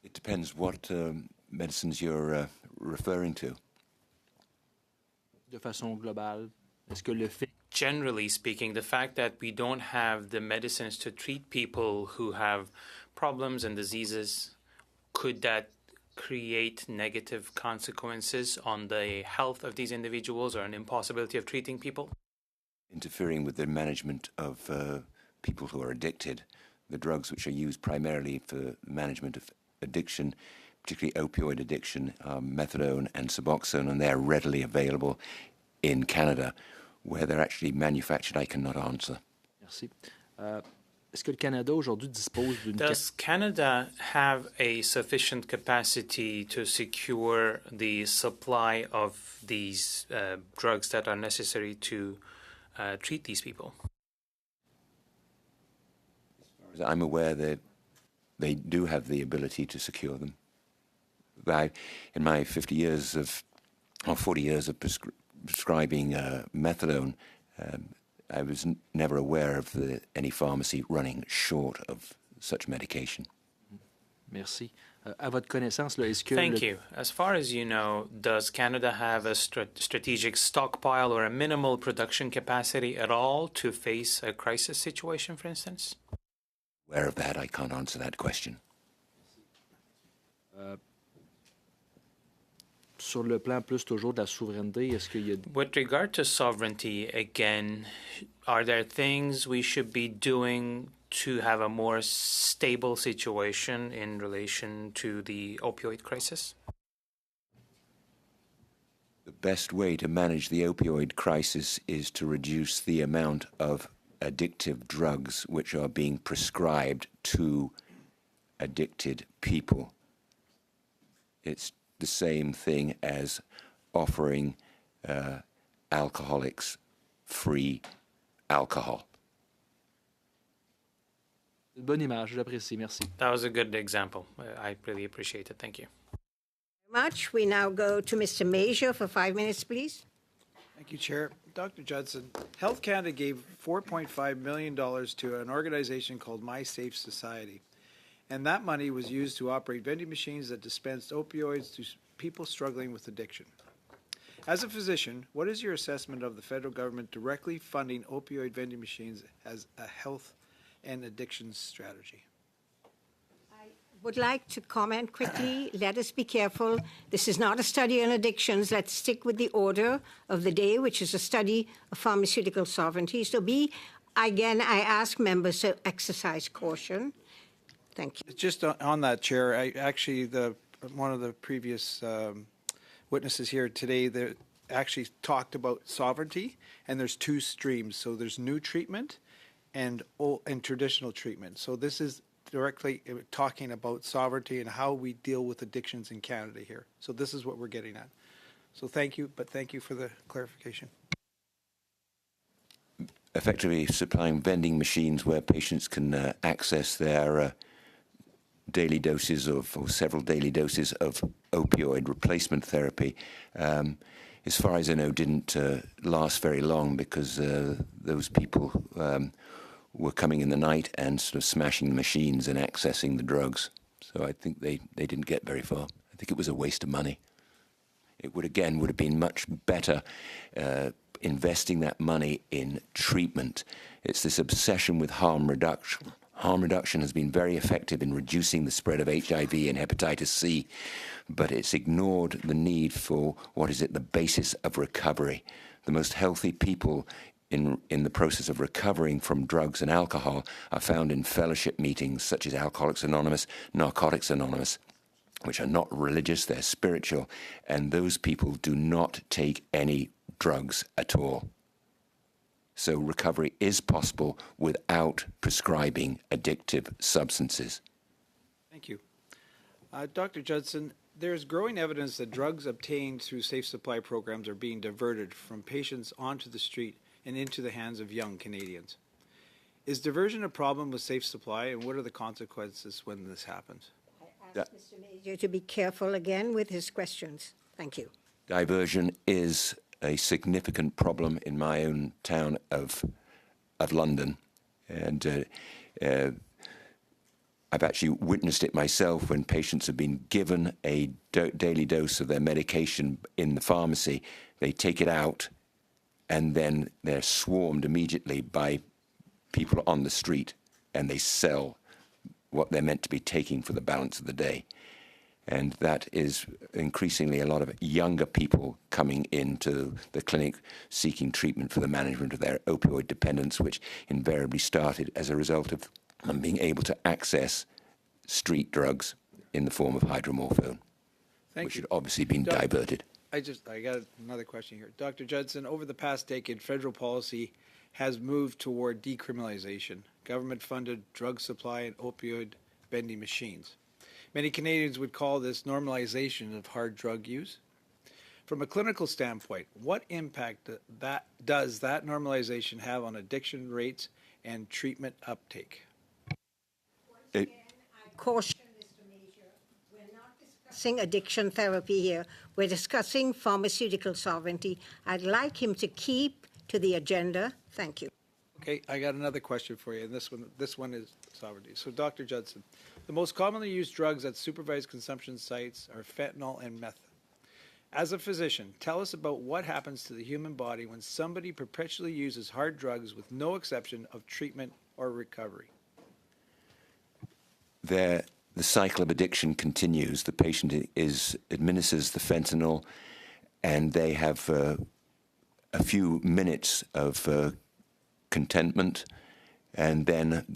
It depends what medicines you're referring to. De façon globale, est-ce que le fait... Generally speaking, the fact that we don't have the medicines to treat people who have problems and diseases, could that create negative consequences on the health of these individuals or an impossibility of treating people? Interfering with the management of people who are addicted, the drugs which are used primarily for management of addiction, particularly opioid addiction, methadone and Suboxone, and they're readily available in Canada. Where they're actually manufactured, I cannot answer. Merci. Est-ce que le Canada aujourd'hui dispose d'une... Does Canada have a sufficient capacity to secure the supply of these drugs that are necessary to treat these people? As far as I'm aware, they do have the ability to secure them. In my 40 years of prescribing methadone, I was never aware of any pharmacy running short of such medication. Merci. À votre connaissance, là, est-ce que... Thank you. As far as you know, does Canada have a strategic stockpile or a minimal production capacity at all to face a crisis situation, for instance? Aware of that, I can't answer that question. Sur le plan plus toujours de la souveraineté, est-ce qu'il y a... With regard to sovereignty, again, are there things we should be doing to have a more stable situation in relation to the opioid crisis? The best way to manage the opioid crisis is to reduce the amount of addictive drugs which are being prescribed to addicted people. It's the same thing as offering alcoholics free alcohol. Bonne image, j'apprécie, merci. That was a good example. I really appreciate it. Thank you. Much. We now go to Mr. Major for 5 minutes, please. Thank you, Chair. Dr. Judson, Health Canada gave $4.5 million to an organization called My Safe Society, and that money was used to operate vending machines that dispensed opioids to people struggling with addiction. As a physician, what is your assessment of the federal government directly funding opioid vending machines as a health and addiction strategy? Would like to comment quickly. Let us be careful. This is not a study on addictions. Let's stick with the order of the day, which is a study of pharmaceutical sovereignty. So again, I ask members to exercise caution. Thank you. Just on that, Chair, one of the previous witnesses here today that actually talked about sovereignty, and there's two streams. So there's new treatment and traditional treatment. So this is directly talking about sovereignty and how we deal with addictions in Canada here. So this is what we're getting at. So thank you for the clarification. Effectively supplying vending machines where patients can access their daily doses or several daily doses of opioid replacement therapy, as far as I know, didn't last very long because those people were coming in the night and sort of smashing the machines and accessing the drugs. So I think they didn't get very far. I think it was a waste of money. It would have been much better investing that money in treatment. It's this obsession with harm reduction. Harm reduction has been very effective in reducing the spread of HIV and hepatitis C, but it's ignored the need for, the basis of recovery. The most healthy people in the process of recovering from drugs and alcohol are found in fellowship meetings such as Alcoholics Anonymous, Narcotics Anonymous, which are not religious, they're spiritual, and those people do not take any drugs at all. So recovery is possible without prescribing addictive substances. Thank you. Dr. Judson, there's growing evidence that drugs obtained through safe supply programs are being diverted from patients onto the street and into the hands of young Canadians. Is diversion a problem with safe supply, and what are the consequences when this happens? I ask Mr. Major to be careful again with his questions. Thank you. Diversion is a significant problem in my own town of London, and I've actually witnessed it myself when patients have been given a daily dose of their medication in the pharmacy. They take it out, and then they're swarmed immediately by people on the street, and they sell what they're meant to be taking for the balance of the day. And that is increasingly a lot of younger people coming into the clinic seeking treatment for the management of their opioid dependence, which invariably started as a result of them being able to access street drugs in the form of hydromorphone, which had obviously been diverted. I got another question here. Dr. Judson, over the past decade, federal policy has moved toward decriminalization, government-funded drug supply, and opioid vending machines. Many Canadians would call this normalization of hard drug use. From a clinical standpoint, what impact does that normalization have on addiction rates and treatment uptake? Once again, I caution Mr. Major, we're not discussing addiction therapy here. We're discussing pharmaceutical sovereignty. I'd like him to keep to the agenda. Thank you. Okay, I got another question for you, and this one is sovereignty. So, Dr. Judson, the most commonly used drugs at supervised consumption sites are fentanyl and meth. As a physician, tell us about what happens to the human body when somebody perpetually uses hard drugs with no exception of treatment or recovery. The cycle of addiction continues. The patient administers the fentanyl, and they have a few minutes of contentment, and then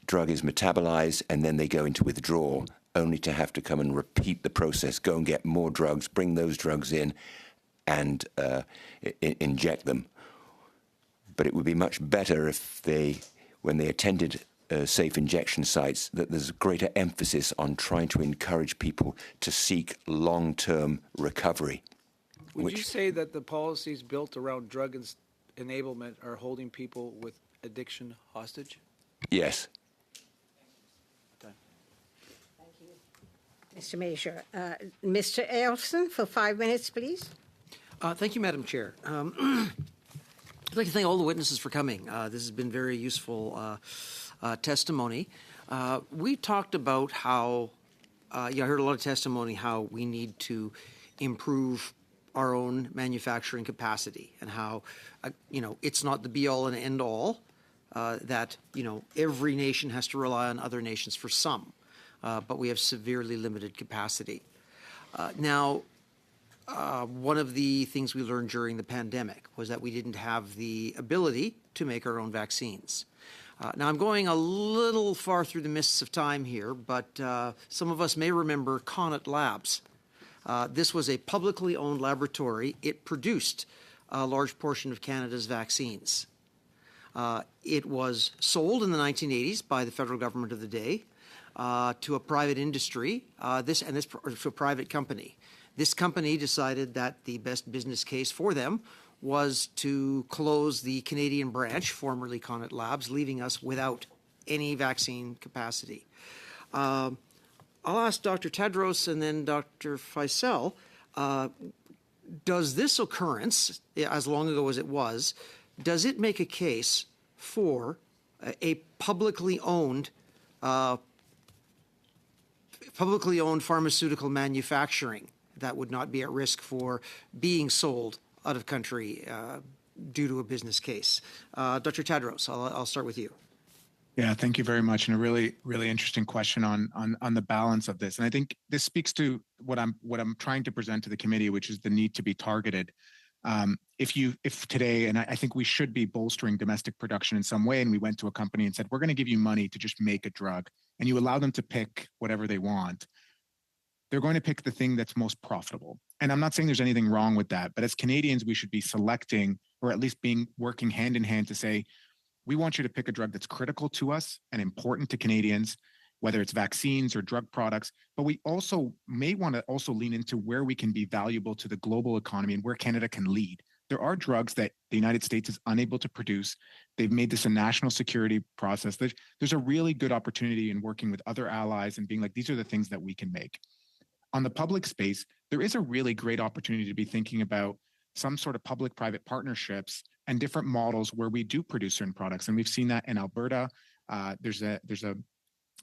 drug is metabolized, and then they go into withdrawal, only to have to come and repeat the process, go and get more drugs, bring those drugs in, and inject them. But it would be much better if when they attended safe injection sites, that there's a greater emphasis on trying to encourage people to seek long-term recovery. Would you say that the policies built around drug enablement are holding people with addiction hostage? Yes. Mr. Major. Mr. Elson, for 5 minutes, please. Thank you, Madam Chair. I'd like to thank all the witnesses for coming. This has been very useful testimony. We talked about how, I heard a lot of testimony how we need to improve our own manufacturing capacity and how, it's not the be-all and end-all that, every nation has to rely on other nations for some, but we have severely limited capacity. Now, one of the things we learned during the pandemic was that we didn't have the ability to make our own vaccines. Now, I'm going a little far through the mists of time here, but some of us may remember Connaught Labs. This was a publicly owned laboratory. It produced a large portion of Canada's vaccines. It was sold in the 1980s by the federal government of the day to a private industry, to a private company. This company decided that the best business case for them was to close the Canadian branch, formerly Connaught Labs, leaving us without any vaccine capacity. I'll ask Dr. Tedros and then Dr. Faisal, does this occurrence, as long ago as it was, does it make a case for a publicly owned pharmaceutical manufacturing that would not be at risk for being sold out of country due to a business case? Dr. Tedros, I'll start with you. Yeah, thank you very much, and a really, really interesting question on the balance of this. And I think this speaks to what I'm trying to present to the committee, which is the need to be targeted. If today, and I think we should be bolstering domestic production in some way, and we went to a company and said, we're going to give you money to just make a drug, and you allow them to pick whatever they want, they're going to pick the thing that's most profitable. And I'm not saying there's anything wrong with that, but as Canadians, we should be selecting, or at least working hand in hand to say, we want you to pick a drug that's critical to us and important to Canadians, whether it's vaccines or drug products, but we also may want to also lean into where we can be valuable to the global economy and where Canada can lead. There are drugs that the United States is unable to produce. They've made this a national security process. There's a really good opportunity in working with other allies and being like, these are the things that we can make. On the public space, there is a really great opportunity to be thinking about some sort of public-private partnerships and different models where we do produce certain products. And we've seen that in Alberta. There's a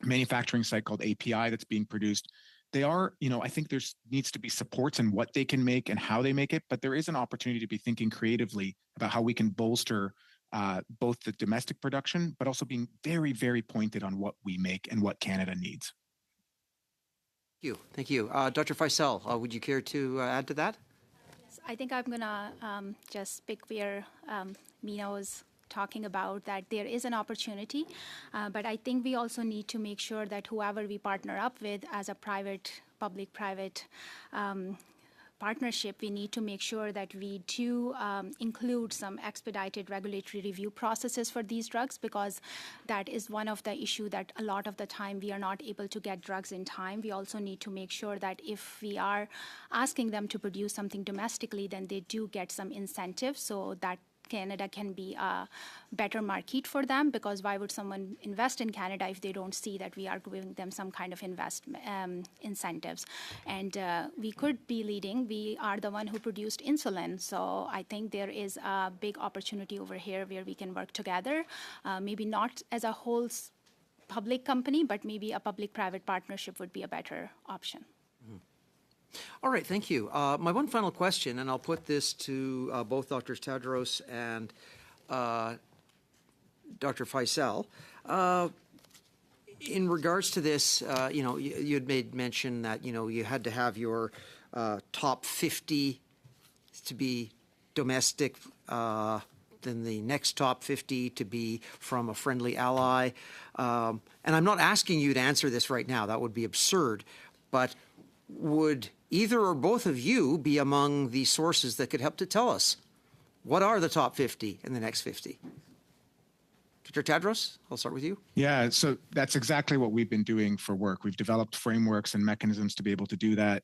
manufacturing site called API that's being produced. They are, I think there's needs to be supports in what they can make and how they make it, but there is an opportunity to be thinking creatively about how we can bolster both the domestic production, but also being very, very pointed on what we make and what Canada needs. Thank you. Dr. Faisal, would you care to add to that? Yes, I think I'm going to just pick where Mina was talking about, that there is an opportunity, but I think we also need to make sure that whoever we partner up with as a public-private partnership, we need to make sure that we do include some expedited regulatory review processes for these drugs, because that is one of the issues that a lot of the time we are not able to get drugs in time. We also need to make sure that if we are asking them to produce something domestically, then they do get some incentive so that Canada can be a better market for them, because why would someone invest in Canada if they don't see that we are giving them some kind of incentives? And we could be leading. We are the one who produced insulin. So I think there is a big opportunity over here where we can work together, maybe not as a whole public company, but maybe a public-private partnership would be a better option. All right, thank you. My one final question, and I'll put this to both Drs. Tedros and Dr. Faisal. In regards to this, you had made mention that, you had to have your top 50 to be domestic, then the next top 50 to be from a friendly ally. And I'm not asking you to answer this right now. That would be absurd. But would either or both of you be among the sources that could help to tell us what are the top 50 and the next 50. Dr. Tadros, I'll start with you. Yeah, so that's exactly what we've been doing for work. We've developed frameworks and mechanisms to be able to do that.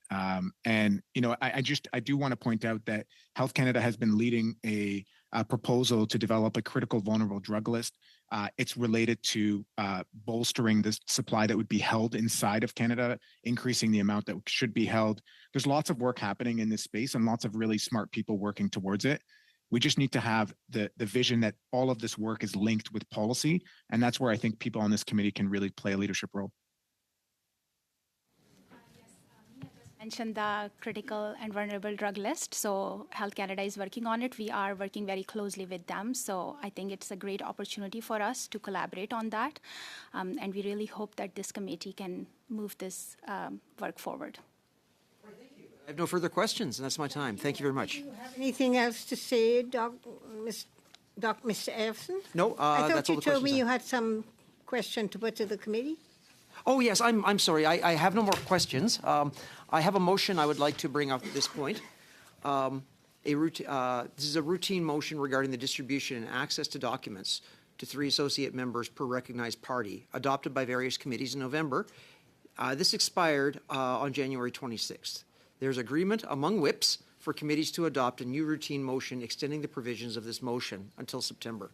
And, you know, I do want to point out that Health Canada has been leading a proposal to develop a critical vulnerable drug list. It's related to bolstering the supply that would be held inside of Canada, increasing the amount that should be held. There's lots of work happening in this space and lots of really smart people working towards it. We just need to have the vision that all of this work is linked with policy. And that's where I think people on this committee can really play a leadership role. Mentioned the critical and vulnerable drug list. So Health Canada is working on it. We are working very closely with them. So I think it's a great opportunity for us to collaborate on that. And we really hope that this committee can move this work forward. I have no further questions, and that's my time. Thank you very much. Do you have anything else to say, Mr. Everson? No, I thought that's all you the told questions. me you had some question to put to the committee. Oh, yes, I'm sorry. I have no more questions. I have a motion I would like to bring up at this point. This is a routine motion regarding the distribution and access to documents to 3 associate members per recognized party, adopted by various committees in November. This expired on January 26th. There's agreement among whips for committees to adopt a new routine motion extending the provisions of this motion until September.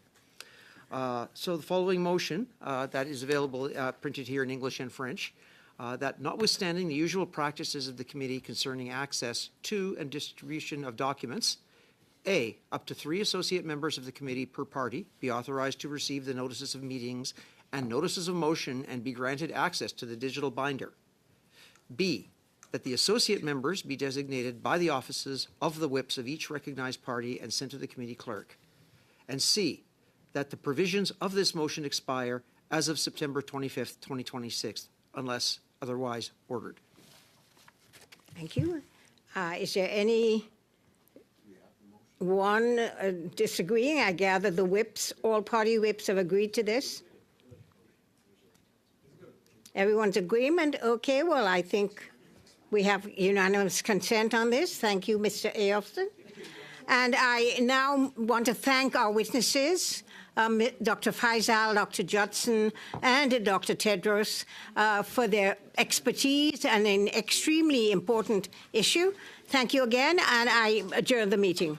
So the following motion that is available, printed here in English and French, that notwithstanding the usual practices of the committee concerning access to and distribution of documents, A, up to 3 associate members of the committee per party be authorized to receive the notices of meetings and notices of motion and be granted access to the digital binder. B, that the associate members be designated by the offices of the whips of each recognized party and sent to the committee clerk. And C, that the provisions of this motion expire as of September 25th, 2026, unless otherwise ordered. Thank you. Is there any one disagreeing? I gather the whips, all party whips have agreed to this. Everyone's agreement? Okay, well, I think we have unanimous consent on this. Thank you, Mr. Ailton. And I now want to thank our witnesses, Dr. Faisal, Dr. Judson, and Dr. Tedros, for their expertise and an extremely important issue. Thank you again, and I adjourn the meeting.